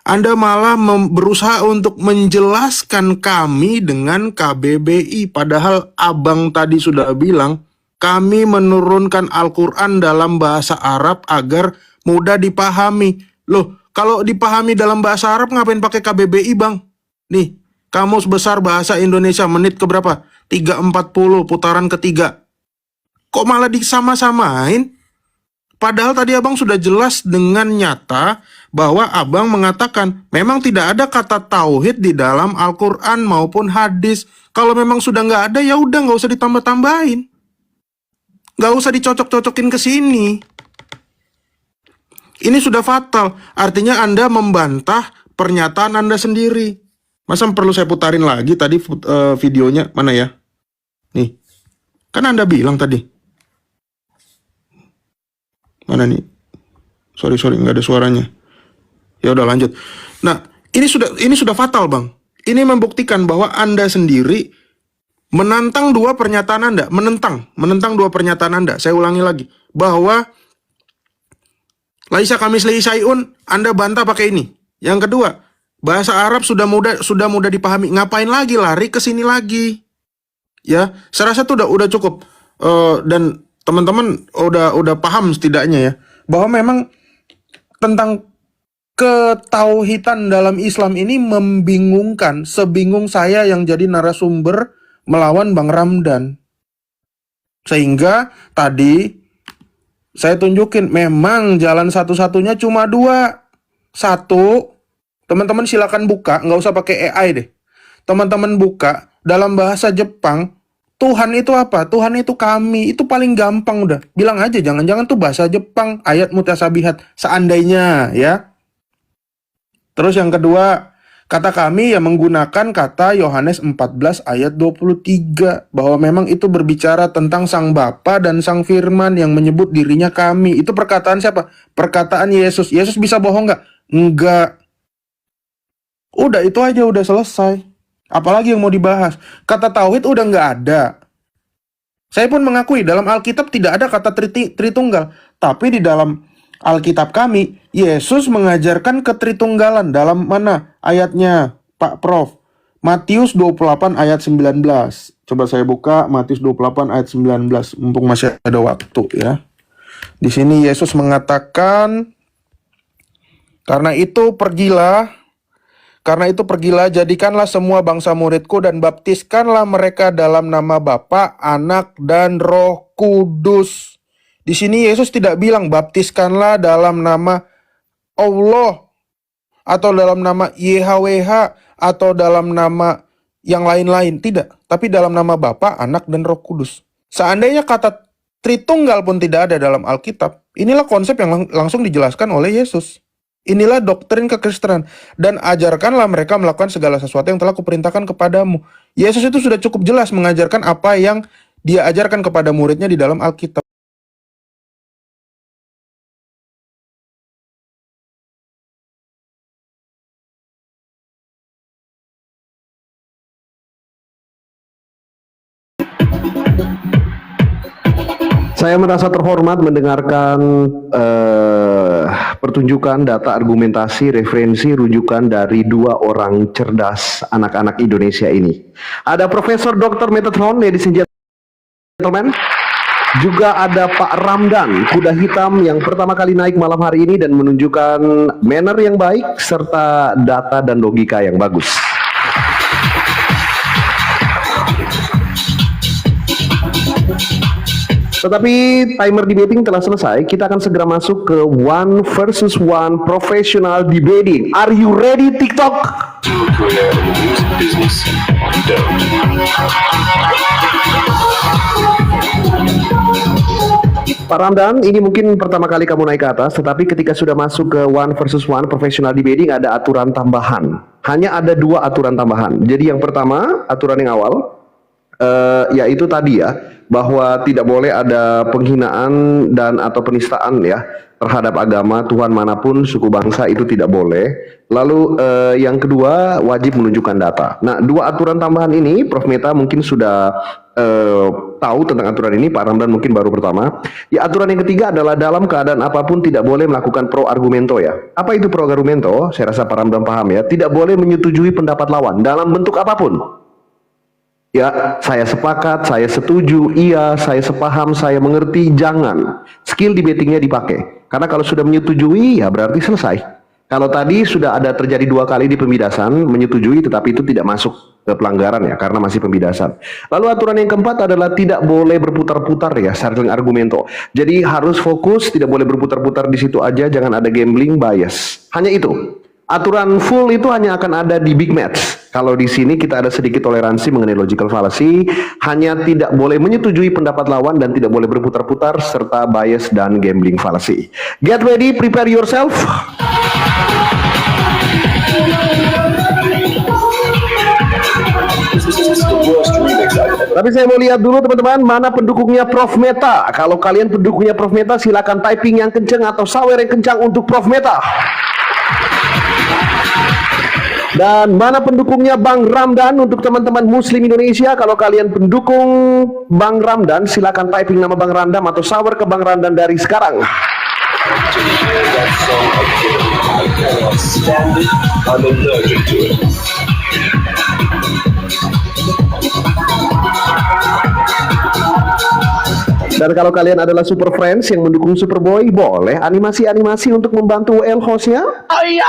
Anda malah berusaha untuk menjelaskan kami dengan KBBI. Padahal abang tadi sudah bilang, kami menurunkan Al-Quran dalam bahasa Arab agar mudah dipahami. Loh, kalau dipahami dalam bahasa Arab ngapain pakai KBBI, Bang? Nih, Kamus Besar Bahasa Indonesia menit ke berapa? 3.40 putaran ketiga. Kok malah disama-samain? Padahal tadi abang sudah jelas dengan nyata bahwa abang mengatakan memang tidak ada kata tauhid di dalam Al-Quran maupun hadis. Kalau memang sudah nggak ada, ya udah nggak usah ditambah-tambahin. Nggak usah dicocok-cocokin ke sini. Ini sudah fatal. Artinya Anda membantah pernyataan Anda sendiri. Masa perlu saya putarin lagi tadi videonya? Mana ya? Nih. Kan Anda bilang tadi. Mana nih? Sorry, nggak ada suaranya. Ya udah lanjut. Nah, ini sudah fatal, Bang. Ini membuktikan bahwa Anda sendiri menantang dua pernyataan Anda, menentang dua pernyataan Anda. Saya ulangi lagi, bahwa Laisa kamislihi syai'un, Anda bantah pakai ini. Yang kedua, bahasa Arab sudah mudah dipahami. Ngapain lagi lari ke sini lagi? Ya, saya rasa itu udah cukup. Dan teman-teman udah paham setidaknya ya, bahwa memang tentang ketauhidan dalam Islam ini membingungkan, sebingung saya yang jadi narasumber melawan Bang Ramdan. Sehingga tadi saya tunjukin memang jalan satu-satunya cuma dua. Satu, teman-teman silakan buka, nggak usah pakai AI deh. Teman-teman buka dalam bahasa Jepang, Tuhan itu apa? Tuhan itu kami. Itu paling gampang udah. Bilang aja, jangan-jangan tuh bahasa Jepang, ayat mutasabihat. Seandainya ya. Terus yang kedua, kata kami yang menggunakan kata Yohanes 14 ayat 23. Bahwa memang itu berbicara tentang Sang Bapa dan Sang Firman yang menyebut dirinya kami. Itu perkataan siapa? Perkataan Yesus. Yesus bisa bohong nggak? Enggak. Udah itu aja, udah selesai. Apalagi yang mau dibahas? Kata tauhid udah nggak ada. Saya pun mengakui dalam Alkitab tidak ada kata Tritunggal. Tapi di dalam Alkitab kami, Yesus mengajarkan ketritunggalan. Dalam mana ayatnya, Pak Prof? Matius 28 ayat 19. Coba saya buka Matius 28 ayat 19. Mumpung masih ada waktu ya. Di sini Yesus mengatakan, Karena itu pergilah, jadikanlah semua bangsa muridku dan baptiskanlah mereka dalam nama Bapa, Anak, dan Roh Kudus. Di sini Yesus tidak bilang baptiskanlah dalam nama Allah, atau dalam nama YHWH, atau dalam nama yang lain-lain. Tidak, tapi dalam nama Bapa, Anak, dan Roh Kudus. Seandainya kata Tritunggal pun tidak ada dalam Alkitab, inilah konsep yang langsung dijelaskan oleh Yesus. Inilah doktrin kekristenan. Dan ajarkanlah mereka melakukan segala sesuatu yang telah kuperintahkan kepadamu. Yesus itu sudah cukup jelas mengajarkan apa yang dia ajarkan kepada muridnya di dalam Alkitab. Saya merasa terhormat mendengarkan pertunjukan data argumentasi, referensi, rujukan dari dua orang cerdas anak-anak Indonesia ini. Ada Profesor Dr. Metatron, ladies and gentlemen. Juga ada Pak Ramdan, kuda hitam yang pertama kali naik malam hari ini dan menunjukkan manner yang baik serta data dan logika yang bagus. Tetapi timer debating telah selesai. Kita akan segera masuk ke one versus one professional debating. Are you ready, TikTok? Pak Ramdan, ini mungkin pertama kali kamu naik ke atas, tetapi ketika sudah masuk ke one versus one professional debating ada aturan tambahan. Hanya ada dua aturan tambahan. Jadi yang pertama, aturan yang awal, yaitu tadi ya, bahwa tidak boleh ada penghinaan dan atau penistaan ya terhadap agama, Tuhan manapun, suku bangsa, itu tidak boleh. Lalu yang kedua, wajib menunjukkan data. Nah, dua aturan tambahan ini Prof Meta mungkin sudah tahu tentang aturan ini, Pak Ramdan mungkin baru pertama. Ya, aturan yang ketiga adalah dalam keadaan apapun tidak boleh melakukan pro argumento ya. Apa itu pro argumento? Saya rasa Pak Ramdan paham ya. Tidak boleh menyetujui pendapat lawan dalam bentuk apapun. Ya, saya sepakat, saya setuju, iya, saya sepaham, saya mengerti, jangan. Skill debatingnya dipakai. Karena kalau sudah menyetujui, ya berarti selesai. Kalau tadi sudah ada terjadi 2 kali di pembidasan, menyetujui tetapi itu tidak masuk ke pelanggaran ya, karena masih pembidasan. Lalu aturan yang keempat adalah tidak boleh berputar-putar ya, sarding argumento. Jadi harus fokus, tidak boleh berputar-putar di situ aja, jangan ada gambling bias. Hanya itu. Aturan full itu hanya akan ada di big match. Kalau di sini kita ada sedikit toleransi mengenai logical fallacy, hanya tidak boleh menyetujui pendapat lawan dan tidak boleh berputar-putar serta bias dan gambling fallacy. Get ready, prepare yourself. Tapi saya mau lihat dulu teman-teman, mana pendukungnya Prof Meta. Kalau kalian pendukungnya Prof Meta, silakan typing yang kencang atau sawer yang kencang untuk Prof Meta. Dan mana pendukungnya Bang Ramdan untuk teman-teman Muslim Indonesia? Kalau kalian pendukung Bang Ramdan, silakan typing nama Bang Ramdan atau sawer ke Bang Ramdan dari sekarang. Dan kalau kalian adalah super friends yang mendukung Superboy, boleh animasi-animasi untuk membantu WL hostnya? Oh iya.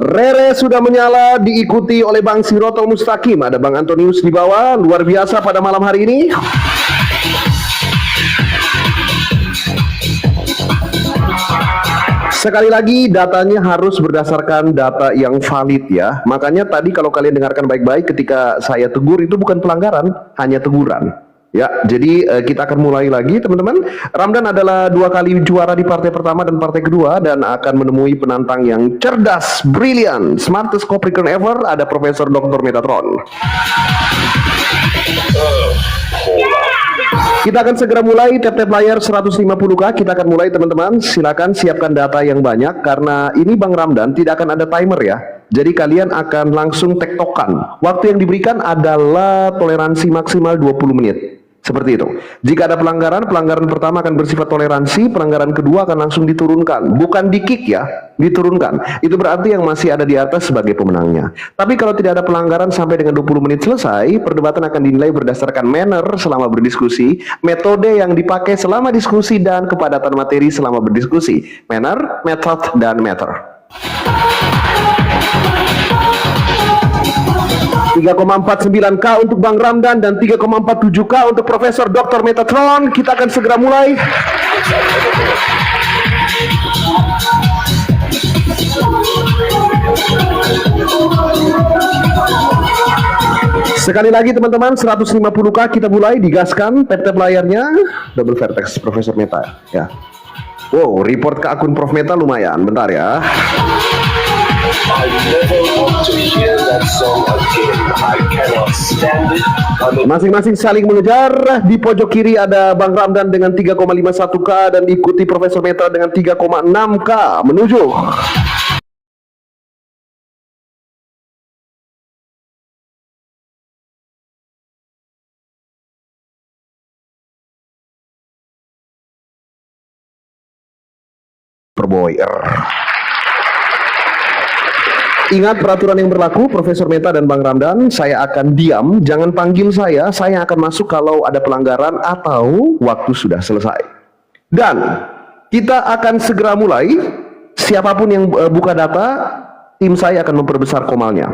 Rere sudah menyala, diikuti oleh Bang Sirotol Mustaqim. Ada Bang Antonius di bawah, luar biasa pada malam hari ini. Sekali lagi, datanya harus berdasarkan data yang valid ya. Makanya tadi kalau kalian dengarkan baik-baik, ketika saya tegur itu bukan pelanggaran, hanya teguran. Ya, jadi kita akan mulai lagi teman-teman. Ramdan adalah 2 kali juara di partai pertama dan partai kedua dan akan menemui penantang yang cerdas, brilian, smartest Capricorn ever. Ada Profesor Dr. Metatron. Kita akan segera mulai, tap-tap layar 150k. Kita akan mulai teman-teman. Silakan siapkan data yang banyak karena ini Bang Ramdan tidak akan ada timer ya. Jadi kalian akan langsung tektokan. Waktu yang diberikan adalah toleransi maksimal 20 menit. Seperti itu. Jika ada pelanggaran, pelanggaran pertama akan bersifat toleransi, pelanggaran kedua akan langsung diturunkan. Bukan di-kick ya, diturunkan. Itu berarti yang masih ada di atas sebagai pemenangnya. Tapi kalau tidak ada pelanggaran sampai dengan 20 menit selesai, perdebatan akan dinilai berdasarkan manner selama berdiskusi, metode yang dipakai selama diskusi, dan kepadatan materi selama berdiskusi. Manner, method, dan matter. 3,49k untuk Bang Ramdan dan 3,47k untuk Profesor Dr. Metatron. Kita akan segera mulai. Sekali lagi teman-teman, 150k kita mulai, digaskan, tap-tap layarnya, double vertex Profesor Meta ya. Wow, report ke akun Prof Meta lumayan, bentar ya. Masing-masing saling mengejar. Di pojok kiri ada Bang Ramdan dengan 3,51k dan diikuti Profesor Meta dengan 3,6k. Menuju Superboy. Ingat peraturan yang berlaku, Profesor Meta dan Bang Ramdan, saya akan diam, jangan panggil saya akan masuk kalau ada pelanggaran atau waktu sudah selesai. Dan kita akan segera mulai, siapapun yang buka data, tim saya akan memperbesar komalnya.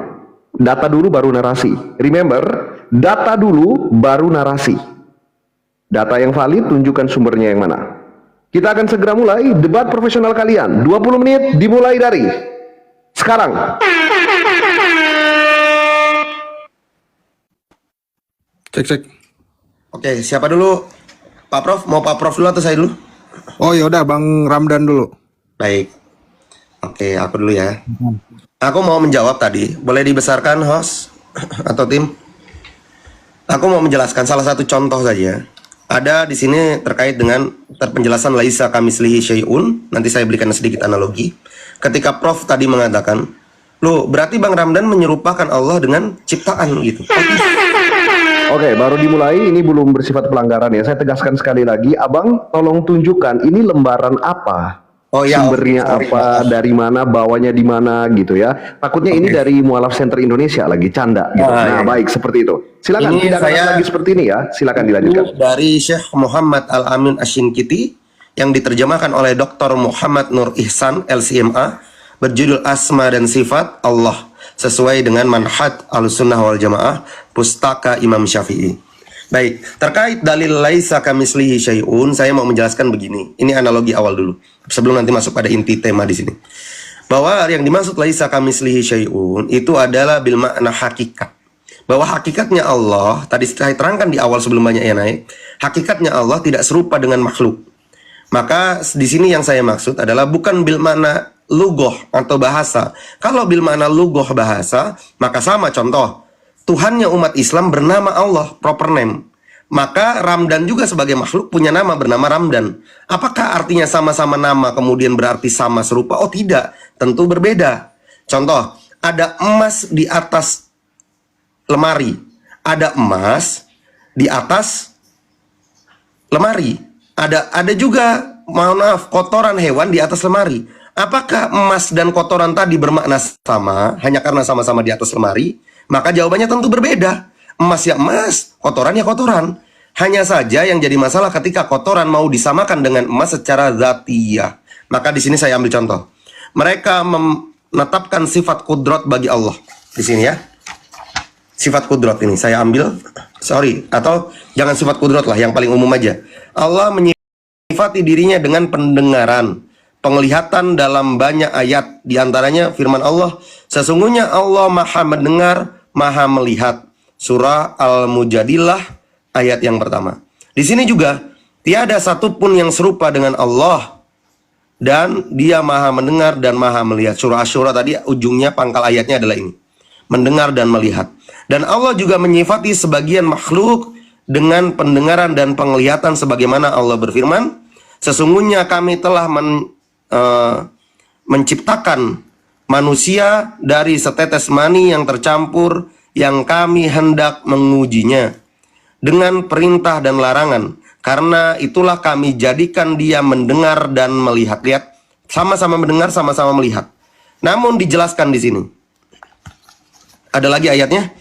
Data dulu baru narasi. Remember, data dulu baru narasi. Data yang valid, tunjukkan sumbernya yang mana. Kita akan segera mulai debat profesional kalian. 20 menit dimulai dari sekarang. Cek. Oke, siapa dulu? Pak Prof, mau Pak Prof dulu atau saya dulu? Oh yaudah Bang Ramdan dulu. Baik. Oke, aku dulu ya. Aku mau menjawab tadi. Boleh dibesarkan host atau tim? Aku mau menjelaskan salah satu contoh saja. Ada di sini terkait dengan penjelasan laisa kamislihi syai'un. Nanti saya berikan sedikit analogi. Ketika Prof tadi mengatakan, loh berarti Bang Ramdan menyerupakan Allah dengan ciptaan gitu. Oke, baru dimulai, ini belum bersifat pelanggaran ya. Saya tegaskan sekali lagi, Abang tolong tunjukkan ini lembaran apa Oh ya, sumbernya oke, sorry, apa, maaf. dari mana, bawanya di mana gitu ya. Takutnya ini Oke. dari Mualaf Center Indonesia lagi canda gitu. Ah, Nah, ya. baik seperti itu. Silakan, Ini tidak akan saya ada lagi seperti ini ya. Silakan dilanjutkan. dari Syekh Muhammad Al-Amin Ashinkiti yang diterjemahkan oleh Dr. Muhammad Nur Ihsan LCMA berjudul Asma dan Sifat Allah sesuai dengan manhaj Ahlussunnah wal Jamaah Pustaka Imam Syafi'i. Baik, terkait dalil laisa kamislihi syai'un, saya mau menjelaskan begini. Ini analogi awal dulu, sebelum nanti masuk pada inti tema di sini. Bahwa yang dimaksud laisa kamislihi syai'un itu adalah bil makna hakikat. Bahwa hakikatnya Allah, tadi saya terangkan di awal sebelum banyak yang naik, hakikatnya Allah tidak serupa dengan makhluk. Maka di sini yang saya maksud adalah bukan bil makna lugoh atau bahasa. Kalau bil makna lugoh bahasa, maka sama contoh. Tuhannya umat Islam bernama Allah, proper name. Maka Ramdan juga sebagai makhluk punya nama bernama Ramdan. Apakah artinya sama-sama nama kemudian berarti sama serupa? Oh tidak, tentu berbeda. Contoh, ada emas di atas lemari. Ada emas di atas lemari. Ada juga, mohon maaf, kotoran hewan di atas lemari. Apakah emas dan kotoran tadi bermakna sama hanya karena sama-sama di atas lemari? Maka jawabannya tentu berbeda. Emas ya emas, kotoran ya kotoran. Hanya saja yang jadi masalah ketika kotoran mau disamakan dengan emas secara zatiyah. Maka di sini saya ambil contoh. Mereka menetapkan sifat kudrat bagi Allah. Di sini ya. Sifat kudrat ini saya ambil. Atau jangan sifat kudrat lah, yang paling umum aja. Allah menyifati dirinya dengan pendengaran, penglihatan dalam banyak ayat. Di antaranya firman Allah, sesungguhnya Allah maha mendengar, maha melihat. Surah Al-Mujadilah ayat yang pertama. Di sini juga tiada satupun yang serupa dengan Allah dan Dia maha mendengar dan maha melihat. Surah Asy-Syura tadi ujungnya pangkal ayatnya adalah ini, mendengar dan melihat. Dan Allah juga menyifati sebagian makhluk dengan pendengaran dan penglihatan sebagaimana Allah berfirman, sesungguhnya kami telah menciptakan manusia dari setetes mani yang tercampur, yang kami hendak mengujinya dengan perintah dan larangan. Karena itulah kami jadikan dia mendengar dan melihat. Lihat, sama-sama mendengar, sama-sama melihat. Namun dijelaskan di sini. Ada lagi ayatnya.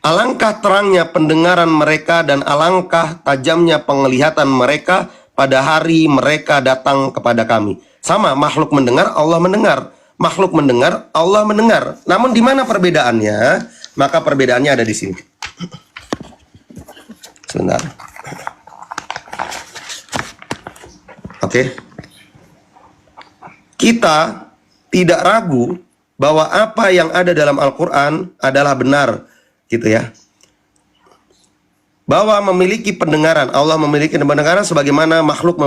Alangkah terangnya pendengaran mereka dan alangkah tajamnya penglihatan mereka pada hari mereka datang kepada kami. Sama, makhluk mendengar, Allah mendengar. Makhluk mendengar, Allah mendengar. Namun di mana perbedaannya? Maka perbedaannya ada di sini. Sebentar. Oke. Kita tidak ragu bahwa apa yang ada dalam Al-Quran adalah benar, gitu ya. Bahwa memiliki pendengaran, Allah memiliki pendengaran sebagaimana makhluk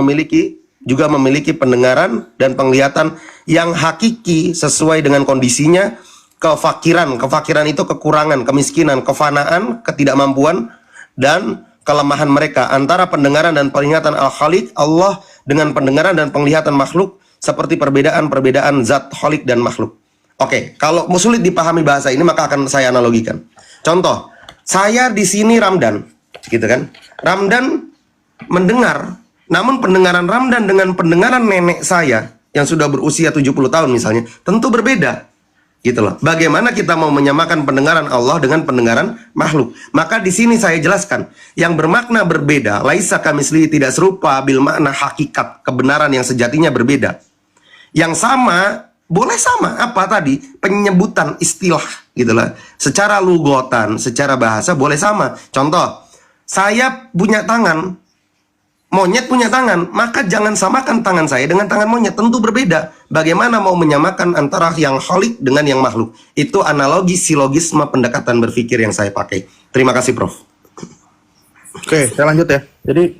juga memiliki pendengaran dan penglihatan yang hakiki sesuai dengan kondisinya. Kefakiran itu kekurangan, kemiskinan, kefanaan, ketidakmampuan, dan kelemahan mereka. Antara pendengaran dan penglihatan Al-Khaliq, Allah, dengan pendengaran dan penglihatan makhluk, seperti perbedaan zat Khaliq dan makhluk. Oke, kalau sulit dipahami bahasa ini, maka akan saya analogikan. Contoh, saya di sini Ramdan, gitu kan? Ramdan mendengar, namun pendengaran Ramdan dengan pendengaran nenek saya yang sudah berusia 70 tahun misalnya, tentu berbeda. Gitu loh. Bagaimana kita mau menyamakan pendengaran Allah dengan pendengaran makhluk? Maka di sini saya jelaskan, yang bermakna berbeda, laisa kamislihi, tidak serupa, bil makna hakikat, kebenaran yang sejatinya berbeda. Yang sama, boleh sama, apa tadi? Penyebutan istilah, gitu lah. Secara lugotan, secara bahasa boleh sama. Contoh, saya punya tangan, monyet punya tangan, maka jangan samakan tangan saya dengan tangan monyet, tentu berbeda. Bagaimana mau menyamakan antara yang Khaliq dengan yang makhluk? Itu analogi silogisme pendekatan berpikir yang saya pakai. Terima kasih, Prof. Oke, saya lanjut ya. Jadi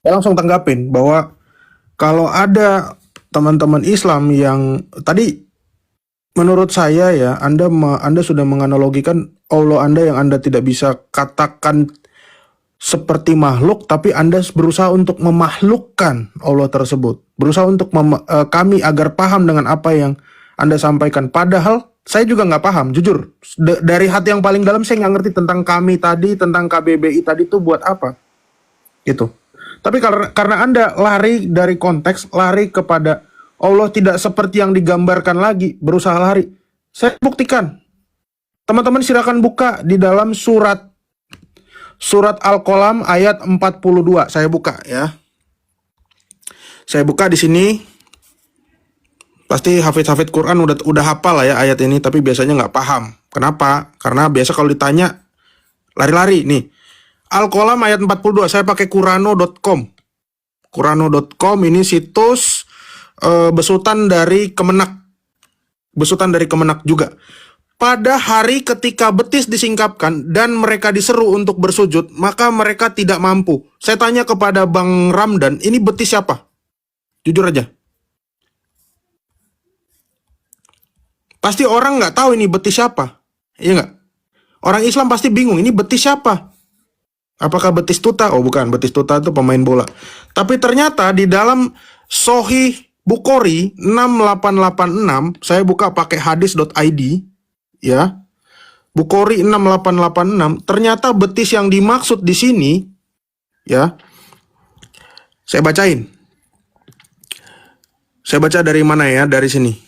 saya langsung tanggapin bahwa kalau ada teman-teman Islam yang tadi menurut saya ya, Anda sudah menganalogikan Allah Anda yang Anda tidak bisa katakan seperti makhluk, tapi Anda berusaha untuk memakhlukkan Allah tersebut. Berusaha untuk kami agar paham dengan apa yang Anda sampaikan. Padahal saya juga nggak paham, jujur. Dari hati yang paling dalam saya nggak ngerti tentang kami tadi, tentang KBBI tadi itu buat apa. Gitu. Tapi karena Anda lari dari konteks, lari kepada Allah tidak seperti yang digambarkan lagi, berusaha lari. Saya buktikan. Teman-teman silakan buka di dalam surat Al-Qalam ayat 42. Saya buka ya. Saya buka di sini. Pasti hafid Quran udah hafal lah ya ayat ini, tapi biasanya nggak paham. Kenapa? Karena biasa kalau ditanya lari-lari nih. Al-Qalam ayat 42. Saya pakai Qurano.com. Qurano.com ini situs besutan dari Kemenak. Besutan dari Kemenak juga. Pada hari ketika betis disingkapkan dan mereka diseru untuk bersujud, maka mereka tidak mampu. Saya tanya kepada Bang Ramdan, ini betis siapa? Jujur aja. Pasti orang nggak tahu ini betis siapa. Iya nggak? Orang Islam pasti bingung, ini betis siapa? Apakah betis tuta? Oh bukan, betis tuta itu pemain bola. Tapi ternyata di dalam Sahih Bukhari 6886, saya buka pakai hadis.id, ya. Bukhari 6886, ternyata betis yang dimaksud di sini, ya. Saya bacain. Saya baca dari mana ya? Dari sini.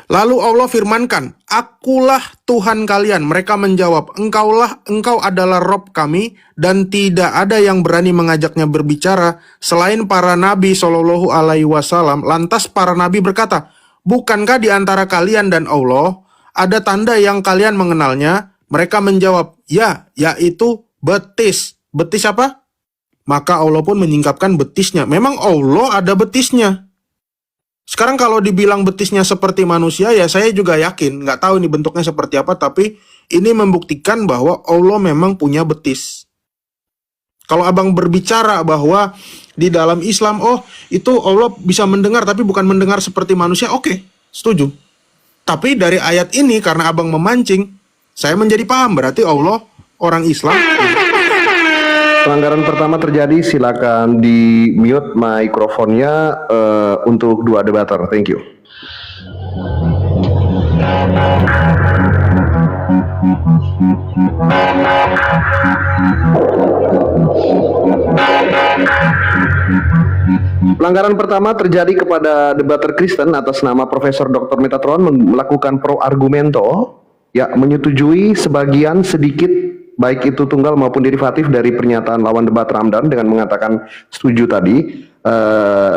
Lalu Allah firmankan, akulah Tuhan kalian. Mereka menjawab, engkau adalah Rob kami, dan tidak ada yang berani mengajaknya berbicara selain para nabi Shallallahu Alaihi Wasallam. Lantas para nabi berkata, bukankah di antara kalian dan Allah ada tanda yang kalian mengenalnya? Mereka menjawab, ya, yaitu betis. Betis apa? Maka Allah pun menyingkapkan betisnya. Memang Allah ada betisnya. Sekarang kalau dibilang betisnya seperti manusia, ya saya juga yakin. Nggak tahu ini bentuknya seperti apa, tapi ini membuktikan bahwa Allah memang punya betis. Kalau abang berbicara bahwa di dalam Islam, oh itu Allah bisa mendengar, tapi bukan mendengar seperti manusia, oke, setuju. Tapi dari ayat ini, karena abang memancing, saya menjadi paham, berarti Allah orang Islam. Pelanggaran pertama terjadi, silakan di mute mikrofonnya untuk dua debater. Thank you. Pelanggaran pertama terjadi kepada debater Kristen atas nama Profesor Dr. Metatron melakukan pro argumento, ya, menyetujui sebagian sedikit baik itu tunggal maupun derivatif dari pernyataan lawan debat Ramdan dengan mengatakan setuju tadi.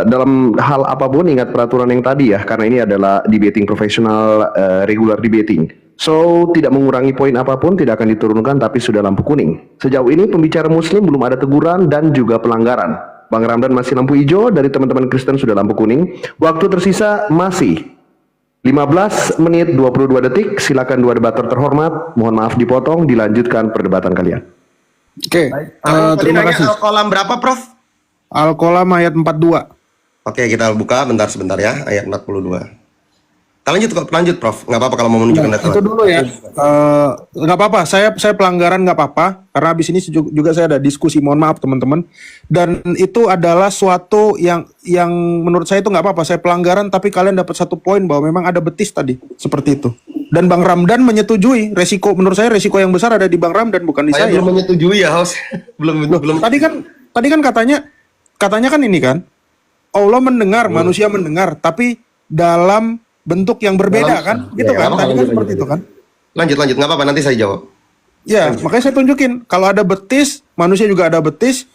Dalam hal apapun ingat peraturan yang tadi ya, karena ini adalah debating profesional, regular debating. So, tidak mengurangi poin apapun, tidak akan diturunkan, tapi sudah lampu kuning. Sejauh ini pembicara muslim belum ada teguran dan juga pelanggaran. Bang Ramdan masih lampu hijau, dari teman-teman Kristen sudah lampu kuning. Waktu tersisa masih 15 menit 22 detik. Silakan dua debater terhormat, mohon maaf dipotong, dilanjutkan perdebatan kalian. Oke, terima kasih. Al-Qalam berapa, Prof? Al-Qalam ayat 42. Oke, kita buka sebentar ya, ayat 42. Kita lanjut, Prof. Nggak apa-apa kalau mau menunjukkan data. Itu dulu ya. Nggak apa-apa, saya pelanggaran nggak apa-apa, karena habis ini juga saya ada diskusi, mohon maaf teman-teman. Dan itu adalah suatu yang menurut saya itu nggak apa-apa, saya pelanggaran, tapi kalian dapat 1 poin bahwa memang ada betis tadi, seperti itu. Dan Bang Ramdan menyetujui, menurut saya resiko yang besar ada di Bang Ramdan, bukan di saya. Belum menyetujui ya, Host. belum. Tadi kan katanya kan ini kan, Allah mendengar, manusia mendengar, tapi dalam bentuk yang berbeda kan, gitu kan? Tadi kan seperti itu kan? Lanjut, nggak apa-apa, nanti saya jawab. Ya, makanya saya tunjukin, kalau ada betis, manusia juga ada betis,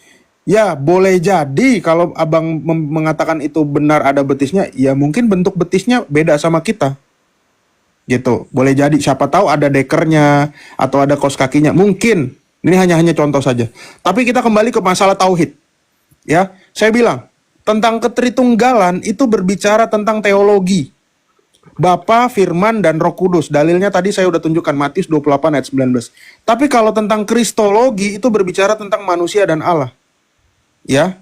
ya boleh jadi kalau abang mengatakan itu benar ada betisnya, ya mungkin bentuk betisnya beda sama kita. Gitu, boleh jadi, siapa tahu ada dekernya, atau ada kaos kakinya, mungkin. Ini hanya contoh saja. Tapi kita kembali ke masalah tauhid. Ya, saya bilang, tentang ketritunggalan itu berbicara tentang teologi. Bapa, Firman, dan Roh Kudus. Dalilnya tadi saya udah tunjukkan, Matius 28 ayat 19. Tapi kalau tentang kristologi itu berbicara tentang manusia dan Allah. Ya,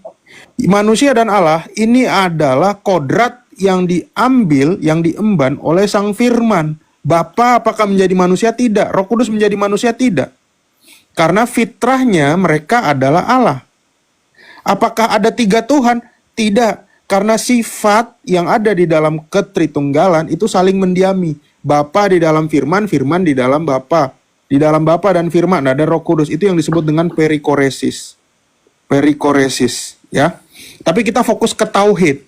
manusia dan Allah ini adalah kodrat yang diambil, yang diemban oleh Sang Firman. Bapa apakah menjadi manusia? Tidak. Roh Kudus menjadi manusia? Tidak. Karena fitrahnya mereka adalah Allah. Apakah ada 3 Tuhan? Tidak. Karena sifat yang ada di dalam ketritunggalan itu saling mendiami. Bapa di dalam Firman, Firman di dalam Bapa. Di dalam Bapa dan Firman ada Roh Kudus. Itu yang disebut dengan perikoresis. Perikoresis, ya. Tapi kita fokus ke tauhid.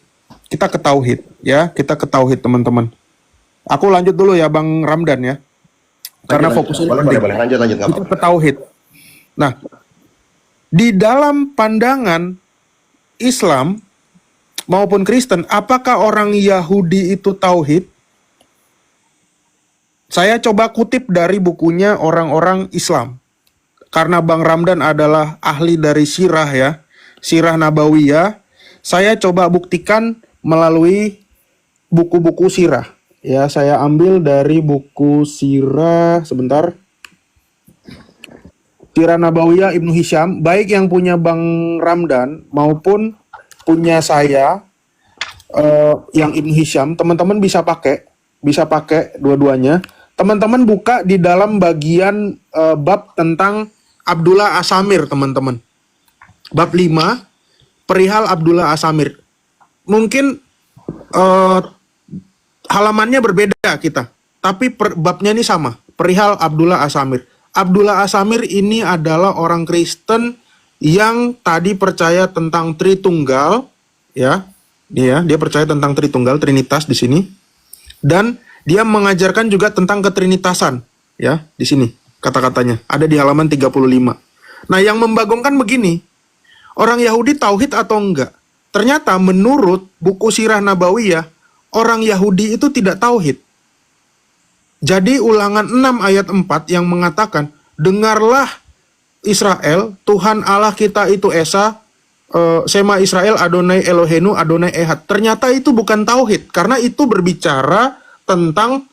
kita ke tauhid ya, kita ke tauhid teman-teman. Aku lanjut dulu ya Bang Ramdan ya. Karena fokusnya boleh. Lanjut nggak kita apa-apa. ke tauhid. Nah, di dalam pandangan Islam maupun Kristen, apakah orang Yahudi itu tauhid? Saya coba kutip dari bukunya orang-orang Islam. Karena Bang Ramdan adalah ahli dari sirah ya, sirah Nabawiyah, saya coba buktikan melalui buku-buku sirah. Ya, saya ambil dari buku sirah, sebentar. Sirah Nabawiyah Ibnu Hisham, baik yang punya Bang Ramdan maupun punya saya, yang Ibnu Hisham, teman-teman bisa pakai dua-duanya. Teman-teman buka di dalam bagian bab tentang Abdullah As-Samir, teman-teman. Bab 5, perihal Abdullah As-Samir. Mungkin halamannya berbeda kita, tapi babnya ini sama, perihal Abdullah As-Samir. Abdullah As-Samir ini adalah orang Kristen yang tadi percaya tentang Tritunggal, ya. Dia percaya tentang Tritunggal, Trinitas di sini. Dan dia mengajarkan juga tentang ketrinitasan, ya, di sini kata-katanya. Ada di halaman 35. Nah, yang membagongkan begini, orang Yahudi tauhid atau enggak? Ternyata menurut buku Sirah Nabawiyah, orang Yahudi itu tidak tauhid. Jadi Ulangan 6 ayat 4 yang mengatakan, dengarlah Israel, Tuhan Allah kita itu Esa, Sema Israel, Adonai Elohenu, Adonai Ehad. Ternyata itu bukan tauhid, karena itu berbicara tentang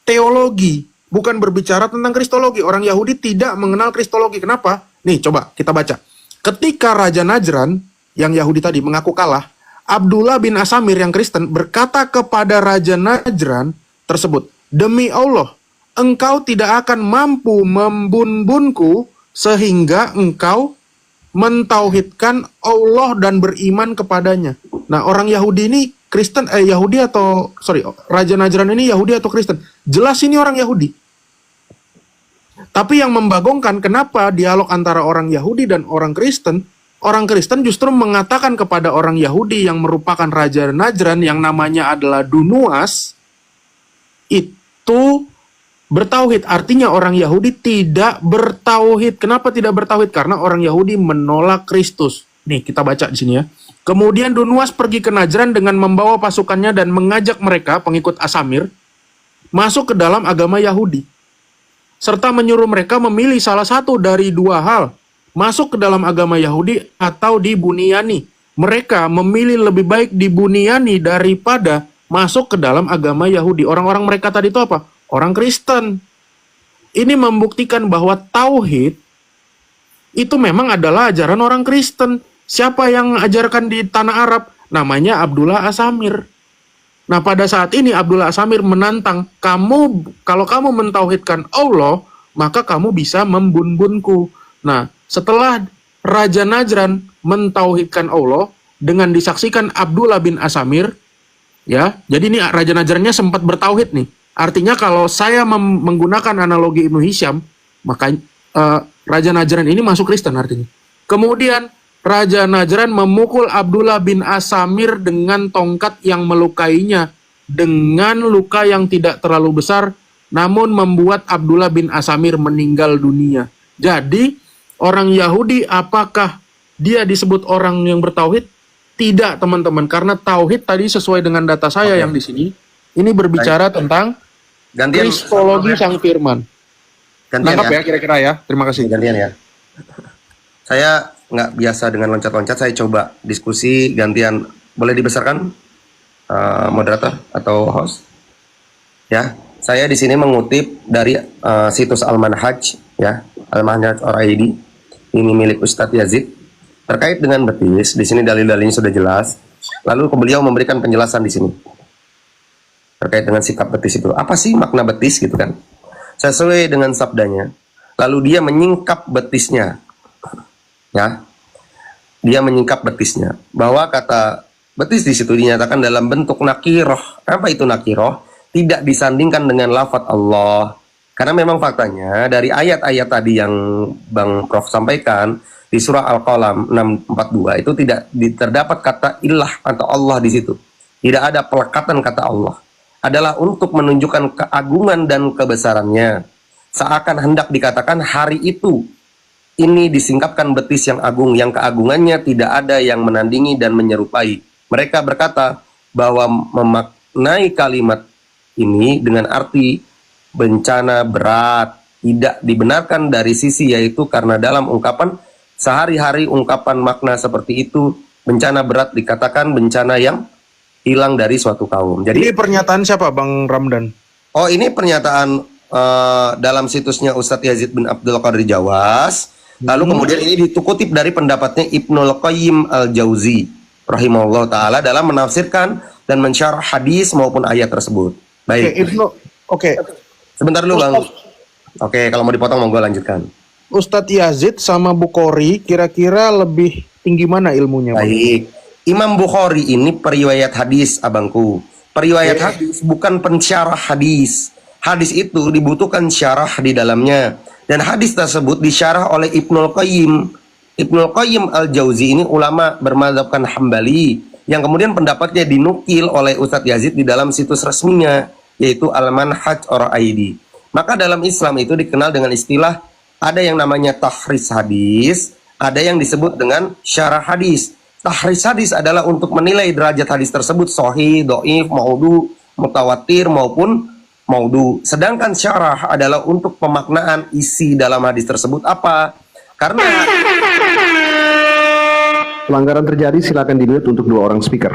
teologi, bukan berbicara tentang kristologi. Orang Yahudi tidak mengenal kristologi. Kenapa? Nih, coba kita baca. Ketika Raja Najran, yang Yahudi tadi, mengaku kalah, Abdullah bin As-Samir yang Kristen berkata kepada Raja Najran tersebut, demi Allah, engkau tidak akan mampu membunbunku sehingga engkau mentauhidkan Allah dan beriman kepadanya. Nah, orang Yahudi ini Kristen, Raja Najran ini Yahudi atau Kristen? Jelas ini orang Yahudi. Tapi yang membagongkan, kenapa dialog antara orang Yahudi dan orang Kristen justru mengatakan kepada orang Yahudi yang merupakan Raja Najran yang namanya adalah Dunuas, itu bertauhid. Artinya orang Yahudi tidak bertauhid. Kenapa tidak bertauhid? Karena orang Yahudi menolak Kristus. Nih, kita baca di sini ya. Kemudian Dunuas pergi ke Najran dengan membawa pasukannya dan mengajak mereka, pengikut As-Samir, masuk ke dalam agama Yahudi. Serta menyuruh mereka memilih salah satu dari dua hal, masuk ke dalam agama Yahudi atau dibuniani. Mereka memilih lebih baik dibuniani daripada masuk ke dalam agama Yahudi. Orang-orang mereka tadi itu apa? Orang Kristen. Ini membuktikan bahwa tauhid itu memang adalah ajaran orang Kristen. Siapa yang ajarkan di tanah Arab? Namanya Abdullah As-Samir. Nah, pada saat ini Abdullah As-Samir menantang, kalau kamu mentauhidkan Allah, maka kamu bisa membunbunku. Nah, setelah Raja Najran mentauhidkan Allah dengan disaksikan Abdullah bin As-Samir, ya, jadi ini Raja Najrannya sempat bertauhid nih. Artinya kalau saya menggunakan analogi Ibnu Hisham, maka Raja Najran ini masuk Kristen artinya. Kemudian Raja Najran memukul Abdullah bin As-Samir dengan tongkat yang melukainya dengan luka yang tidak terlalu besar, namun membuat Abdullah bin As-Samir meninggal dunia. Jadi orang Yahudi apakah dia disebut orang yang bertauhid? Tidak, teman-teman, karena tauhid tadi sesuai dengan data saya yang di sini, ini berbicara tentang kristologi Sang Firman. Nangkap ya kira-kira ya. Terima kasih. Gantian ya. Saya nggak biasa dengan loncat-loncat, saya coba diskusi gantian. Boleh dibesarkan moderator atau host? Ya, saya di sini mengutip dari situs Al-Manhaj, ya, Al-Manhaj Oraidi. Ini milik Ustadz Yazid. Terkait dengan betis, di sini dalil-dalilnya sudah jelas. Lalu beliau memberikan penjelasan di sini terkait dengan sikap betis itu. Apa sih makna betis gitu kan? Sesuai dengan sabdanya. Lalu dia menyingkap betisnya. Ya, dia menyingkap betisnya. Bahwa kata betis di situ dinyatakan dalam bentuk nakiroh. Apa itu nakiroh? Tidak disandingkan dengan lafadz Allah. Karena memang faktanya dari ayat-ayat tadi yang Bang Prof sampaikan di surah Al-Qalam 642 itu tidak terdapat kata ilah atau Allah di situ. Tidak ada pelekatan kata Allah. Adalah untuk menunjukkan keagungan dan kebesarannya. Seakan hendak dikatakan hari itu ini disingkapkan betis yang agung, yang keagungannya tidak ada yang menandingi dan menyerupai. Mereka berkata bahwa memaknai kalimat ini dengan arti bencana berat tidak dibenarkan dari sisi, yaitu karena dalam ungkapan sehari-hari ungkapan makna seperti itu, bencana berat dikatakan bencana yang hilang dari suatu kaum. Ini Jadi pernyataan siapa, Bang Ramdan? ini pernyataan dalam situsnya Ustadz Yazid bin Abdul Qadir Jawas. Lalu kemudian ini dikutip dari pendapatnya Ibnul Qayyim Al-Jauzi rahimahullah taala dalam menafsirkan dan mensyarah hadis maupun ayat tersebut. Baik. Oke. Sebentar dulu Bang. Oke, kalau mau dipotong mau gue lanjutkan. Ustadz Yazid sama Bukhari kira-kira lebih tinggi mana ilmunya, Bang? Baik. Imam Bukhari ini periwayat hadis, abangku. Periwayat hadis bukan pensyarah hadis. Hadis itu dibutuhkan syarah di dalamnya. Dan hadis tersebut disyarah oleh Ibnul Qayyim. Ibnul Qayyim Al-Jauzi ini ulama bermadzhabkan Hambali, yang kemudian pendapatnya dinukil oleh Ustadz Yazid di dalam situs resminya, yaitu Al-Manhaj Ar-Ra'aidi. Maka dalam Islam itu dikenal dengan istilah, ada yang namanya tahris hadis, ada yang disebut dengan syarah hadis. Tahris hadis adalah untuk menilai derajat hadis tersebut sahih, dhaif, maudhu, mutawatir maupun maudhu. Sedangkan syarah adalah untuk pemaknaan isi dalam hadis tersebut apa? Karena Pelanggaran terjadi, silakan di-mute untuk 2 orang speaker.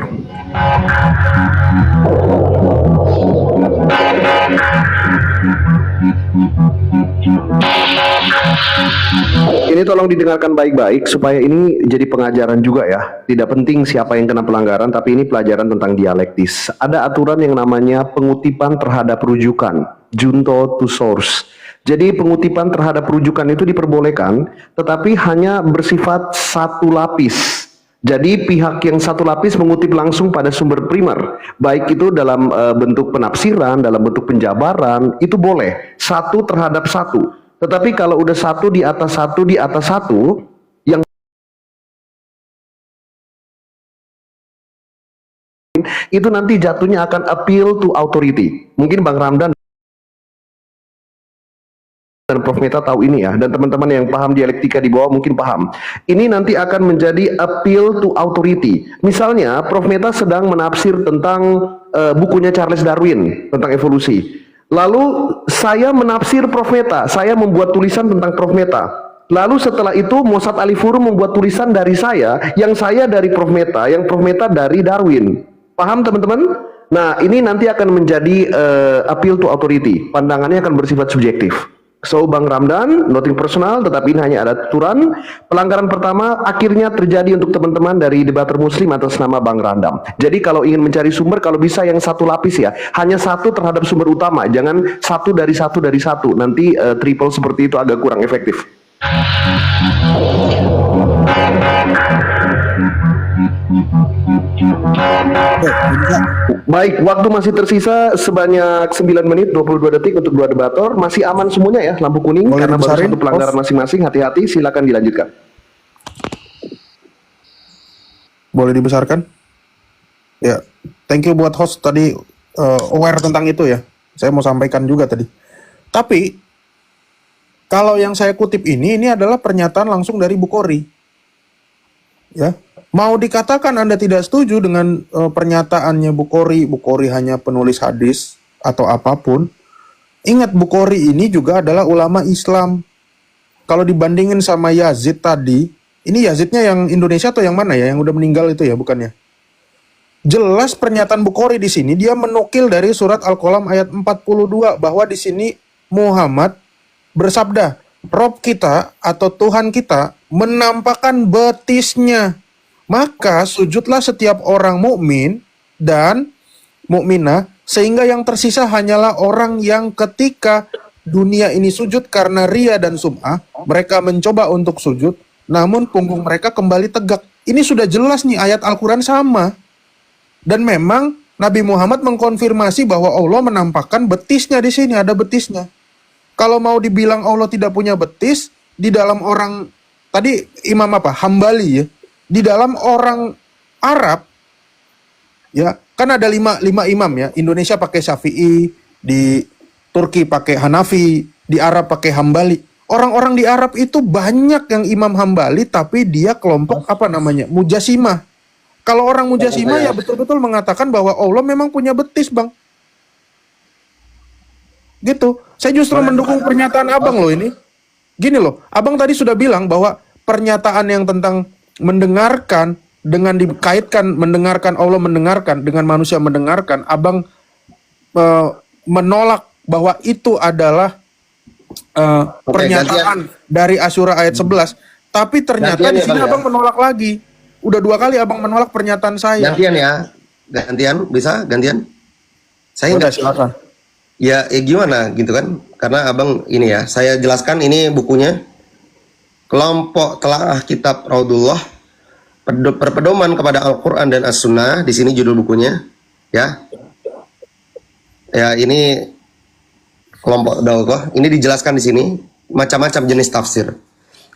Ini tolong didengarkan baik-baik supaya ini jadi pengajaran juga ya. Tidak penting siapa yang kena pelanggaran, tapi ini pelajaran tentang dialektis. Ada aturan yang namanya pengutipan terhadap rujukan, junto to source. Jadi pengutipan terhadap rujukan itu diperbolehkan, tetapi hanya bersifat satu lapis. Jadi pihak yang satu lapis mengutip langsung pada sumber primer, baik itu dalam bentuk penafsiran, dalam bentuk penjabaran, itu boleh satu terhadap satu. Tetapi kalau udah satu di atas satu di atas satu, yang itu nanti jatuhnya akan appeal to authority. Mungkin Bang Ramdan dan Prof Meta tahu ini ya, dan teman-teman yang paham dialektika di bawah mungkin paham. Ini nanti akan menjadi appeal to authority. Misalnya Prof Meta sedang menafsir tentang bukunya Charles Darwin tentang evolusi. Lalu saya menafsir Prof Meta, saya membuat tulisan tentang Prof Meta. Lalu setelah itu Mossad Alifuru membuat tulisan dari saya, yang saya dari Prof Meta, yang Prof Meta dari Darwin. Paham teman-teman? Nah, ini nanti akan menjadi appeal to authority. Pandangannya akan bersifat subjektif. So, Bang Ramdan, nothing personal, tetapi ini hanya ada aturan. Pelanggaran pertama akhirnya terjadi untuk teman-teman dari debater muslim atas nama Bang Randam. Jadi kalau ingin mencari sumber, kalau bisa yang satu lapis ya, hanya satu terhadap sumber utama, jangan satu dari satu dari satu. Nanti triple seperti itu agak kurang efektif. Baik, waktu masih tersisa sebanyak 9 menit 22 detik untuk 2 debator. Masih aman semuanya ya, lampu kuning. Boleh Karena baru dibesarin, satu pelanggaran masing-masing. Hati-hati, silakan dilanjutkan. Boleh dibesarkan? Ya, thank you buat host tadi aware tentang itu ya. Saya mau sampaikan juga tadi. Tapi kalau yang saya kutip ini adalah pernyataan langsung dari Bukhari. Ya, mau dikatakan Anda tidak setuju dengan pernyataannya Bukhari hanya penulis hadis atau apapun. Ingat Bukhari ini juga adalah ulama Islam. Kalau dibandingin sama Yazid tadi, ini Yazidnya yang Indonesia atau yang mana ya? Yang udah meninggal itu ya, bukannya? Jelas pernyataan Bukhari di sini dia menukil dari surat Al-Qalam ayat 42 bahwa di sini Muhammad bersabda, Rob kita atau Tuhan kita menampakkan betisnya. Maka sujudlah setiap orang mukmin dan mukminah, sehingga yang tersisa hanyalah orang yang ketika dunia ini sujud karena ria dan sum'ah, mereka mencoba untuk sujud, namun punggung mereka kembali tegak. Ini sudah jelas nih ayat Al-Quran sama. Dan memang Nabi Muhammad mengkonfirmasi bahwa Allah menampakkan betisnya di sini, ada betisnya. kalau mau dibilang Allah tidak punya betis, di dalam orang, tadi Imam apa? Hambali ya. Di dalam orang Arab, ya kan ada lima imam ya. Indonesia pakai Syafi'i, di Turki pakai Hanafi, di Arab pakai Hambali. Orang-orang di Arab itu banyak yang Imam Hambali, tapi dia kelompok apa namanya? Mujasimah. Kalau orang Mujasimah ya betul-betul mengatakan bahwa Allah memang punya betis, Bang. Gitu. Saya justru mendukung pernyataan Abang loh ini. Gini loh, Abang tadi sudah bilang bahwa pernyataan yang tentang mendengarkan dengan dikaitkan mendengarkan, Allah mendengarkan dengan manusia mendengarkan, Abang menolak bahwa itu adalah pernyataan dari Asyura ayat 11. Tapi ternyata Gantian di ya, sini Bang, ya? Abang menolak lagi. Udah 2 kali Abang menolak pernyataan saya. Gantian ya. Gantian, bisa gantian? Saya Udah, nggak. silakan. Ya, gimana gitu kan? Karena abang ini ya, saya jelaskan ini bukunya. Kelompok Telaah Kitab Raudullah, Perpedoman kepada Al-Quran dan As-Sunnah. Di sini judul bukunya, ya. Ya, ini kelompok dakwah. Ini dijelaskan di sini macam-macam jenis tafsir.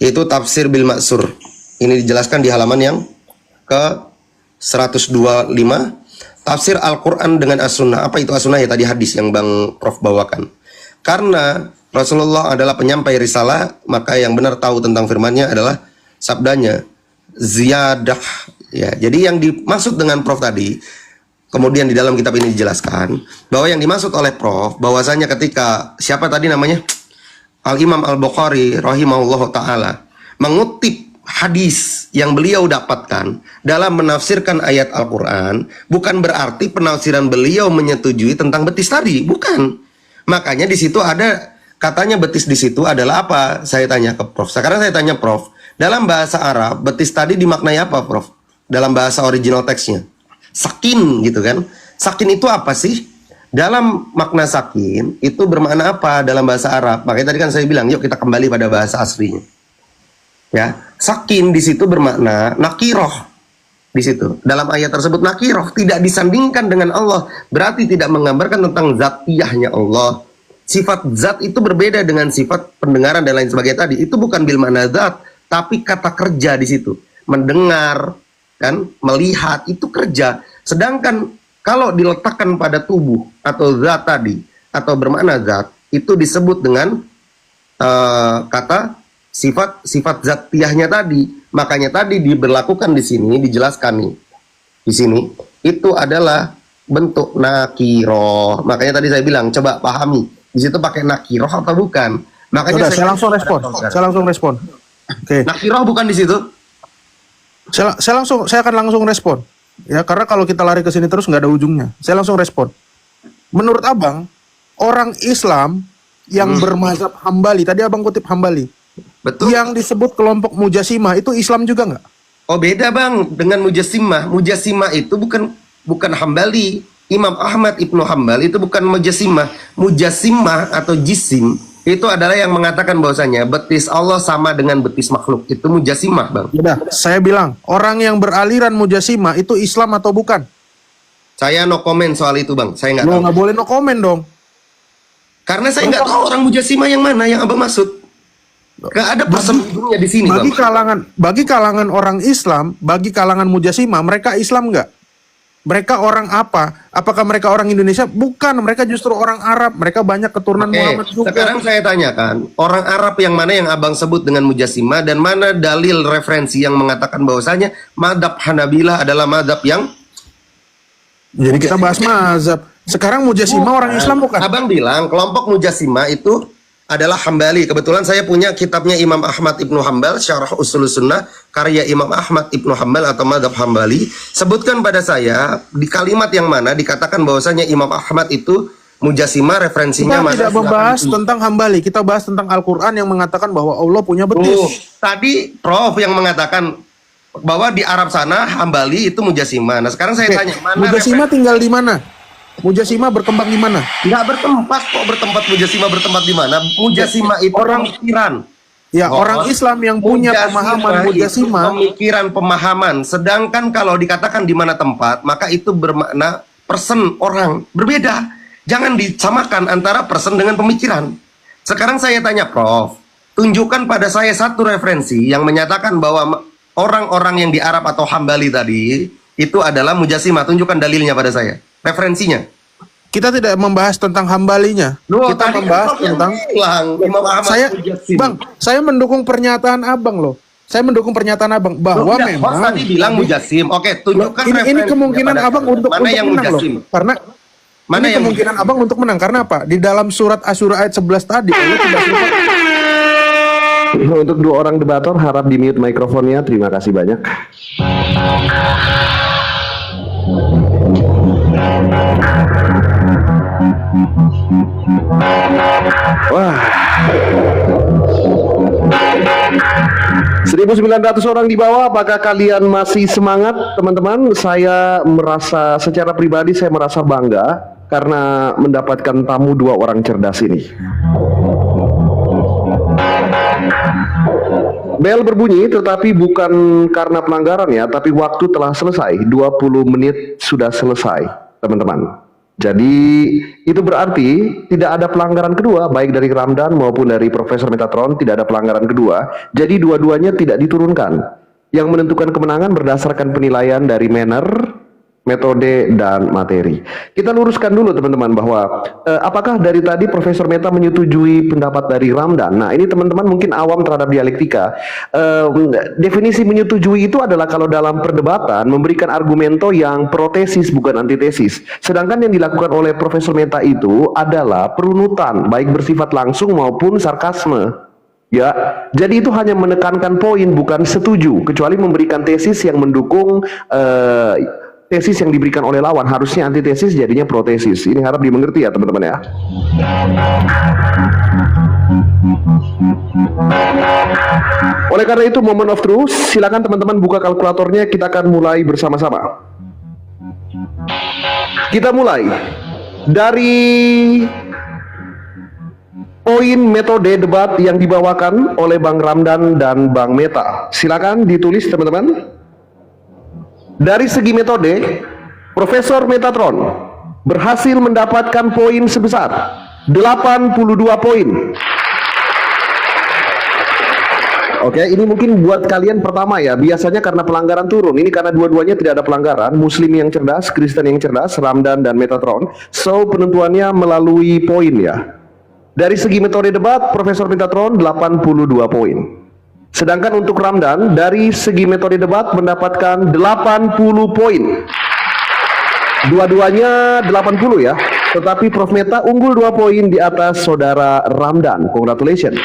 Yaitu tafsir bil maksur. Ini dijelaskan di halaman yang ke 125. Tafsir Al-Quran dengan As-Sunnah. Apa itu As-Sunnah ya? Tadi hadis yang Bang Prof bawakan. Karena Rasulullah adalah penyampai risalah, maka yang benar tahu tentang firman-Nya adalah sabdanya. Ziyadah. Ya, jadi yang dimaksud dengan Prof tadi, kemudian di dalam kitab ini dijelaskan, bahwa yang dimaksud oleh Prof, bahwasanya ketika, siapa tadi namanya? Al-Imam Al-Bukhari rahimahullah ta'ala, mengutip hadis yang beliau dapatkan dalam menafsirkan ayat Al-Quran, bukan berarti penafsiran beliau menyetujui tentang betis tadi, bukan. Makanya di situ ada katanya betis di situ adalah apa? Saya tanya ke Prof. Sekarang saya tanya Prof, dalam bahasa Arab betis tadi dimaknai apa, Prof? Dalam bahasa original teksnya, sakin gitu kan? Sakin itu apa sih? Dalam makna sakin itu bermakna apa dalam bahasa Arab? Makanya tadi kan saya bilang, yuk kita kembali pada bahasa aslinya. Ya, sakin di situ bermakna nakiroh. Di situ dalam ayat tersebut nakiroh, tidak disandingkan dengan Allah, berarti tidak menggambarkan tentang zatiyahnya Allah. Sifat zat itu berbeda dengan sifat pendengaran dan lain sebagainya tadi. Itu bukan bil makna zat, tapi kata kerja di situ. Mendengar, kan, melihat itu kerja. Sedangkan kalau diletakkan pada tubuh atau zat tadi atau bermakna zat, itu disebut dengan kata sifat zatiyahnya tadi. Makanya tadi diberlakukan di sini, dijelaskan nih. Di sini itu adalah bentuk nakiroh. Makanya tadi saya bilang coba pahami. Di situ pakai nakiroh atau bukan? Makanya Udah, saya langsung respon. Saya langsung respon. Oke. Nakiroh bukan di situ. Saya akan langsung respon. Ya, karena kalau kita lari ke sini terus nggak ada ujungnya. Saya langsung respon. Menurut Abang, orang Islam yang bermazhab Hambali, tadi Abang kutip Hambali, Betul. yang disebut kelompok Mujasimah itu Islam juga nggak? Oh, beda Bang dengan Mujasimah. Mujasimah itu bukan Hambali. Imam Ahmad Ibnu Hambal itu bukan Mujasimah. Mujasimah atau jisim itu adalah yang mengatakan bahwasanya betis Allah sama dengan betis makhluk. Itu Mujasimah, Bang. Udah, saya bilang orang yang beraliran Mujasimah itu Islam atau bukan? Saya no comment soal itu, Bang. Saya nggak Lo tahu. nggak boleh no comment dong. Karena saya nggak tahu orang Mujasimah yang mana yang Abang maksud. Gak ada persembunyiannya di sini, Bang. Bagi kalangan orang Islam, bagi kalangan Mujasimah, mereka Islam nggak? Mereka orang apa? Apakah mereka orang Indonesia? Bukan, mereka justru orang Arab. Mereka banyak keturunan Muhammad juga. Sekarang saya tanyakan, orang Arab yang mana yang Abang sebut dengan Mujasimah dan mana dalil referensi yang mengatakan bahwasanya madhab Hanabilah adalah madhab yang... Jadi kita bahas mazhab. Sekarang Mujasimah orang Islam bukan? Abang bilang kelompok Mujasimah itu adalah Hambali. Kebetulan saya punya kitabnya Imam Ahmad Ibnu Hambal, Syarah Ushul Sunnah, karya Imam Ahmad Ibnu Hambal atau madhab Hambali. Sebutkan pada saya di kalimat yang mana dikatakan bahwasanya Imam Ahmad itu Mujasimah, referensinya Kita tidak membahas tentang Hambali, kita bahas tentang Al-Quran yang mengatakan bahwa Allah punya betis. Tadi Prof yang mengatakan bahwa di Arab sana Hambali itu Mujasimah. Nah sekarang saya tanya, mana Mujasimah tinggal di mana? Mujasimah berkembang di mana? nggak bertempat kok, bertempat Mujasimah bertempat di mana? Mujasimah itu pemikiran. Ya, orang Islam yang punya pemahaman Mujasimah, pemikiran, pemahaman. Sedangkan kalau dikatakan di mana tempat, maka itu bermakna person, orang. Berbeda. Jangan disamakan antara person dengan pemikiran. Sekarang saya tanya Prof, tunjukkan pada saya satu referensi yang menyatakan bahwa orang-orang yang di Arab atau Hambali tadi itu adalah mujassimah. Tunjukkan dalilnya pada saya, referensinya. Kita tidak membahas tentang hambalinya. Loh, Kita tadi membahas Prof yang tentang bilang, Imam Ahmad saya, mujassim. Bang, saya mendukung pernyataan Abang loh. Saya mendukung pernyataan Abang bahwa Loh, memang host tadi bilang mujassim. Oke, tunjukkan ini referensinya kemungkinan pada Abang saya. untuk mana yang menang loh. mujassim? Karena Mana ini yang kemungkinan Abang untuk menang karena apa? Di dalam surat Asyura ayat 11 tadi Allah tidak sempat. Untuk dua orang debator harap di mute mikrofonnya. Terima kasih banyak. Wah, 1.900 orang di bawah. Apakah kalian masih semangat, teman-teman? Saya merasa, secara pribadi saya merasa bangga karena mendapatkan tamu dua orang cerdas ini. Bel berbunyi, tetapi bukan karena pelanggaran ya, tapi waktu telah selesai. 20 menit sudah selesai, teman-teman. Jadi itu berarti tidak ada pelanggaran kedua, baik dari Ramdan maupun dari Profesor Metatron, tidak ada pelanggaran kedua. Jadi dua-duanya tidak diturunkan. Yang menentukan kemenangan berdasarkan penilaian dari manner, metode, dan materi. Kita luruskan dulu teman-teman bahwa apakah dari tadi Profesor Meta menyetujui pendapat dari Ramdan? Nah ini teman-teman mungkin awam terhadap dialektika. Definisi menyetujui itu adalah kalau dalam perdebatan memberikan argumento yang protesis bukan antitesis. Sedangkan yang dilakukan oleh Profesor Meta itu adalah perunutan baik bersifat langsung maupun sarkasme. Ya, jadi itu hanya menekankan poin bukan setuju, kecuali memberikan tesis yang mendukung tesis yang diberikan oleh lawan. Harusnya antitesis jadinya protesis. Ini harap dimengerti ya teman-teman ya. Oleh karena itu moment of truth, silakan teman-teman buka kalkulatornya, kita akan mulai bersama-sama. Kita mulai dari poin metode debat yang dibawakan oleh Bang Ramdan dan Bang Meta. Silakan ditulis teman-teman. Dari segi metode, Profesor Metatron berhasil mendapatkan poin sebesar 82 poin. Oke, ini mungkin buat kalian pertama ya. Biasanya karena pelanggaran turun. Ini karena dua-duanya tidak ada pelanggaran. Muslim yang cerdas, Kristen yang cerdas, Ramdan dan Metatron. So, penentuannya melalui poin ya. Dari segi metode debat, Profesor Metatron 82 poin. Sedangkan untuk Ramdan dari segi metode debat mendapatkan 80 poin. Dua-duanya 80 ya. Tetapi Prof Meta unggul 2 poin di atas saudara Ramdan. Congratulations.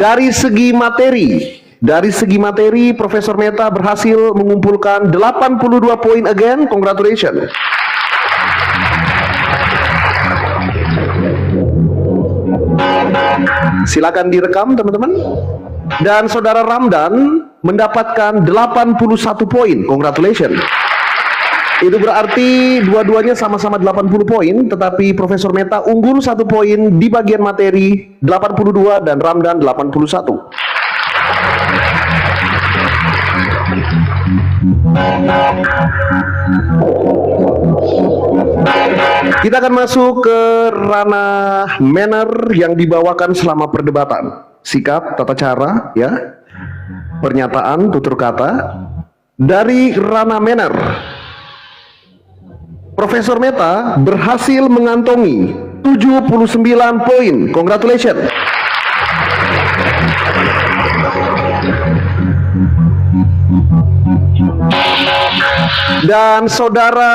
Dari segi materi, Profesor Meta berhasil mengumpulkan 82 poin again. Congratulations. Silakan direkam teman-teman. Dan saudara Ramdan mendapatkan 81 poin. Congratulations. Itu berarti dua-duanya sama-sama 80 poin, tetapi Profesor Meta unggul 1 poin di bagian materi 82 dan Ramdan 81. Kita akan masuk ke ranah manner yang dibawakan selama perdebatan. Sikap, tata cara, ya, pernyataan, tutur kata. Dari ranah manner, Profesor Meta berhasil mengantongi 79 poin. Congratulations. Dan saudara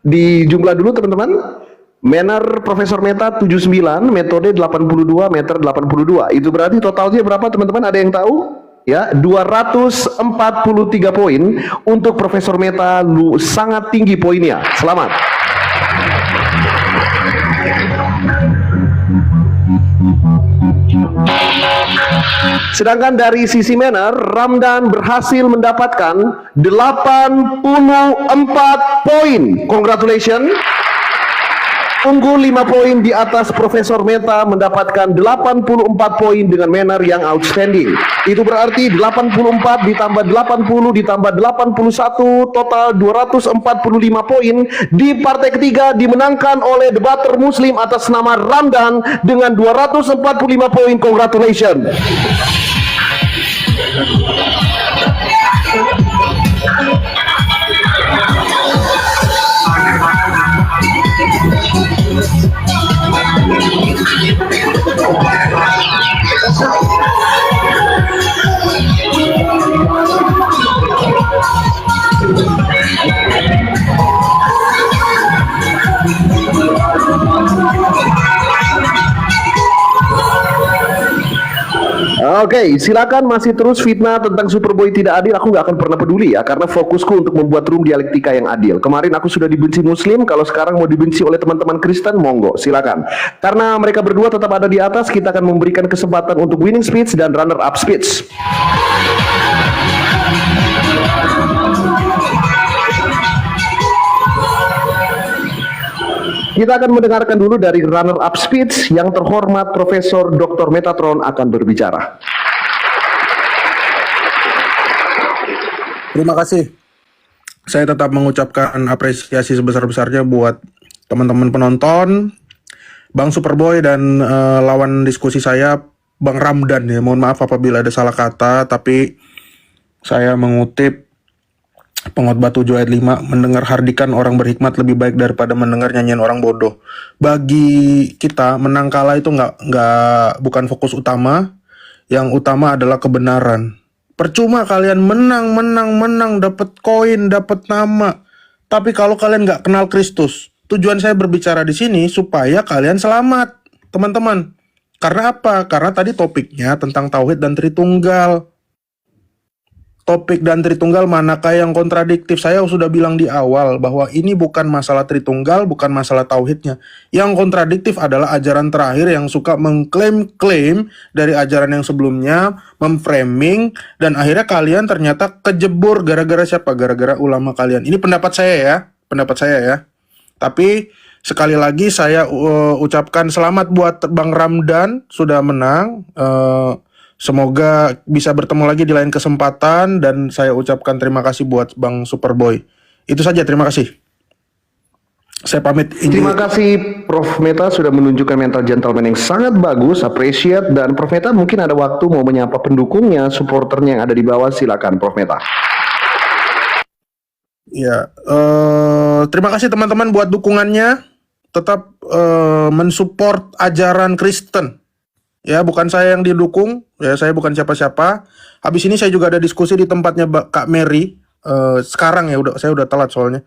di jumlah dulu teman-teman. Manner Profesor Meta 79, metode 82, meter 82. Itu berarti totalnya berapa teman-teman? Ada yang tahu? Ya, 243 poin untuk Profesor Meta. Sangat tinggi poinnya. Selamat. Sedangkan dari sisi manner, Ramdan berhasil mendapatkan 84 poin. Congratulations. unggul 5 poin di atas Profesor Meta, mendapatkan 84 poin dengan manner yang outstanding. Itu berarti 84 ditambah 80 ditambah 81, total 245 poin. Di partai ketiga dimenangkan oleh debater Muslim atas nama Ramdan dengan 245 poin. Congratulations. Oke, silakan masih terus fitnah tentang Superboy tidak adil. Aku nggak akan pernah peduli ya, karena fokusku untuk membuat room dialektika yang adil. Kemarin aku sudah dibenci Muslim, kalau sekarang mau dibenci oleh teman-teman Kristen, monggo, silakan. Karena mereka berdua tetap ada di atas, kita akan memberikan kesempatan untuk winning speech dan runner up speech. Kita akan mendengarkan dulu dari runner up speech. Yang terhormat Profesor Dr. Metatron akan berbicara. Terima kasih. Saya tetap mengucapkan apresiasi sebesar-besarnya buat teman-teman penonton, Bang Superboy dan lawan diskusi saya, Bang Ramdan ya. Mohon maaf apabila ada salah kata, tapi saya mengutip Pengkhotbah 7 ayat 5, mendengar hardikan orang berhikmat lebih baik daripada mendengar nyanyian orang bodoh. Bagi kita, menang kalah itu bukan fokus utama. Yang utama adalah kebenaran. Percuma kalian menang, dapat koin, dapat nama. Tapi kalau kalian nggak kenal Kristus, tujuan saya berbicara di sini supaya kalian selamat, teman-teman. Karena apa? Karena tadi topiknya tentang Tauhid dan Tritunggal. Topik dan Tritunggal manakah yang kontradiktif? Saya sudah bilang di awal bahwa ini bukan masalah Tritunggal, bukan masalah Tauhidnya. Yang kontradiktif adalah ajaran terakhir yang suka mengklaim-klaim dari ajaran yang sebelumnya, memframing, dan akhirnya kalian ternyata kejebur gara-gara siapa? Gara-gara ulama kalian. Ini pendapat saya ya. Tapi sekali lagi saya ucapkan selamat buat Bang Ramdan sudah menang. Semoga bisa bertemu lagi di lain kesempatan, dan saya ucapkan terima kasih buat Bang Superboy. Itu saja, terima kasih. Saya pamit. Terima kasih Prof Meta sudah menunjukkan mental gentleman yang sangat bagus, appreciate. Dan Prof Meta mungkin ada waktu mau menyapa pendukungnya, supporternya yang ada di bawah. Silakan Prof Meta. Ya, terima kasih teman-teman buat dukungannya. Tetap mensupport ajaran Kristen. Ya, bukan saya yang didukung, ya saya bukan siapa-siapa. Habis ini saya juga ada diskusi di tempatnya Kak Mary. Sekarang ya saya udah telat soalnya.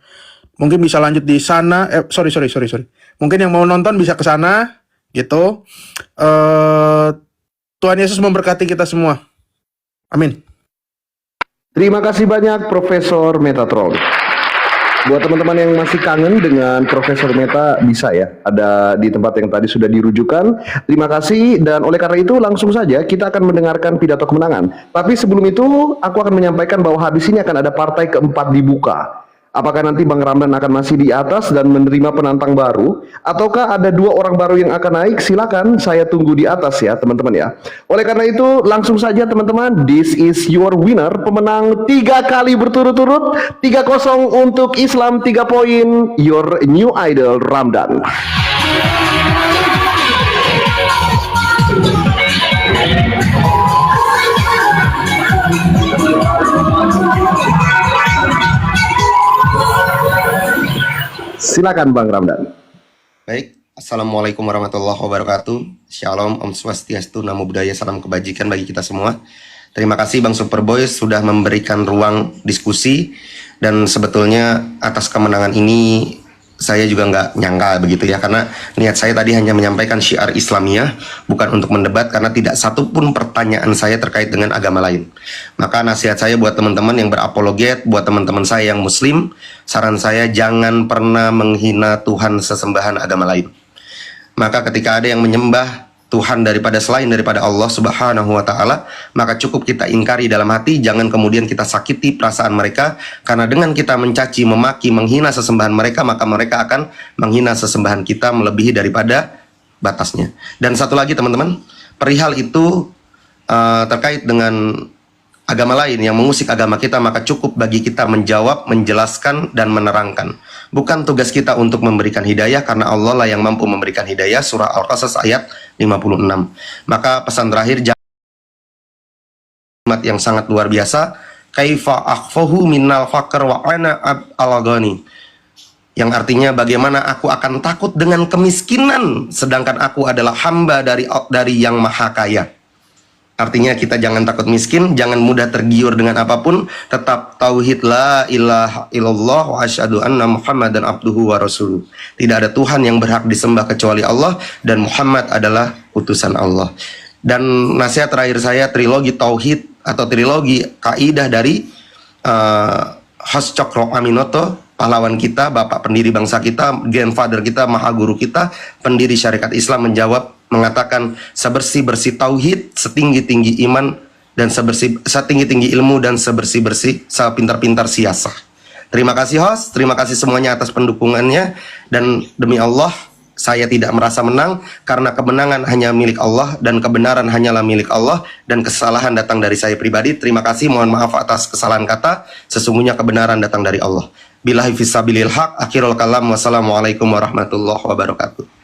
Mungkin bisa lanjut di sana. Sorry. Mungkin yang mau nonton bisa ke sana, gitu. Tuhan Yesus memberkati kita semua. Amin. Terima kasih banyak Profesor Metatron. Buat teman-teman yang masih kangen dengan Profesor Meta, bisa ya, ada di tempat yang tadi sudah dirujukan. Terima kasih, dan oleh karena itu langsung saja kita akan mendengarkan pidato kemenangan. Tapi sebelum itu, aku akan menyampaikan bahwa habis ini akan ada partai keempat dibuka. Apakah nanti Bang Ramdan akan masih di atas dan menerima penantang baru, ataukah ada 2 orang baru yang akan naik? Silakan, saya tunggu di atas ya teman-teman ya. Oleh karena itu langsung saja teman-teman, this is your winner, pemenang 3 kali berturut-turut, 3-0 untuk Islam 3 poin, your new idol Ramdan. Silakan Bang Ramdan. Baik, Assalamualaikum warahmatullahi wabarakatuh. Shalom, Om Swastiastu, Namo Buddhaya, salam kebajikan bagi kita semua. Terima kasih Bang Superboy sudah memberikan ruang diskusi, dan sebetulnya atas kemenangan ini saya juga nggak nyangka begitu ya, karena niat saya tadi hanya menyampaikan syiar Islamiyah, bukan untuk mendebat, karena tidak satupun pertanyaan saya terkait dengan agama lain. Maka nasihat saya buat teman-teman yang berapologet, buat teman-teman saya yang Muslim, saran saya jangan pernah menghina Tuhan sesembahan agama lain. Maka ketika ada yang menyembah Tuhan selain daripada Allah Subhanahu wa taala, maka cukup kita ingkari dalam hati, jangan kemudian kita sakiti perasaan mereka, karena dengan kita mencaci, memaki, menghina sesembahan mereka, maka mereka akan menghina sesembahan kita melebihi daripada batasnya. Dan satu lagi teman-teman, perihal itu terkait dengan agama lain yang mengusik agama kita, maka cukup bagi kita menjawab, menjelaskan, dan menerangkan. Bukan tugas kita untuk memberikan hidayah, karena Allah lah yang mampu memberikan hidayah. Surah Al-Qasas ayat 56. Maka pesan terakhir yang sangat luar biasa, kaifa akhfahu minnal faqr wa ana al-ghani, yang artinya bagaimana aku akan takut dengan kemiskinan sedangkan aku adalah hamba dari yang maha kaya. Artinya kita jangan takut miskin, jangan mudah tergiur dengan apapun, tetap tauhid la ilaha illallah wa asyhadu anna Muhammadan abduhu wa rasuluh. Tidak ada Tuhan yang berhak disembah kecuali Allah, dan Muhammad adalah utusan Allah. Dan nasihat terakhir saya, trilogi tauhid atau trilogi kaidah dari Hos Cokro Aminoto, pahlawan kita, bapak pendiri bangsa kita, grandfather kita, maha guru kita, pendiri syariat Islam, mengatakan sebersih-bersih tauhid, setinggi-tinggi iman, dan setinggi-tinggi ilmu, dan sebersih-bersih, sepintar-pintar siasah. Terima kasih host, terima kasih semuanya atas pendukungannya, dan demi Allah saya tidak merasa menang, karena kemenangan hanya milik Allah, dan kebenaran hanyalah milik Allah, dan kesalahan datang dari saya pribadi. Terima kasih, mohon maaf atas kesalahan kata, sesungguhnya kebenaran datang dari Allah. Billahi fisabilil haq, akhirul kalam, wassalamualaikum warahmatullahi wabarakatuh.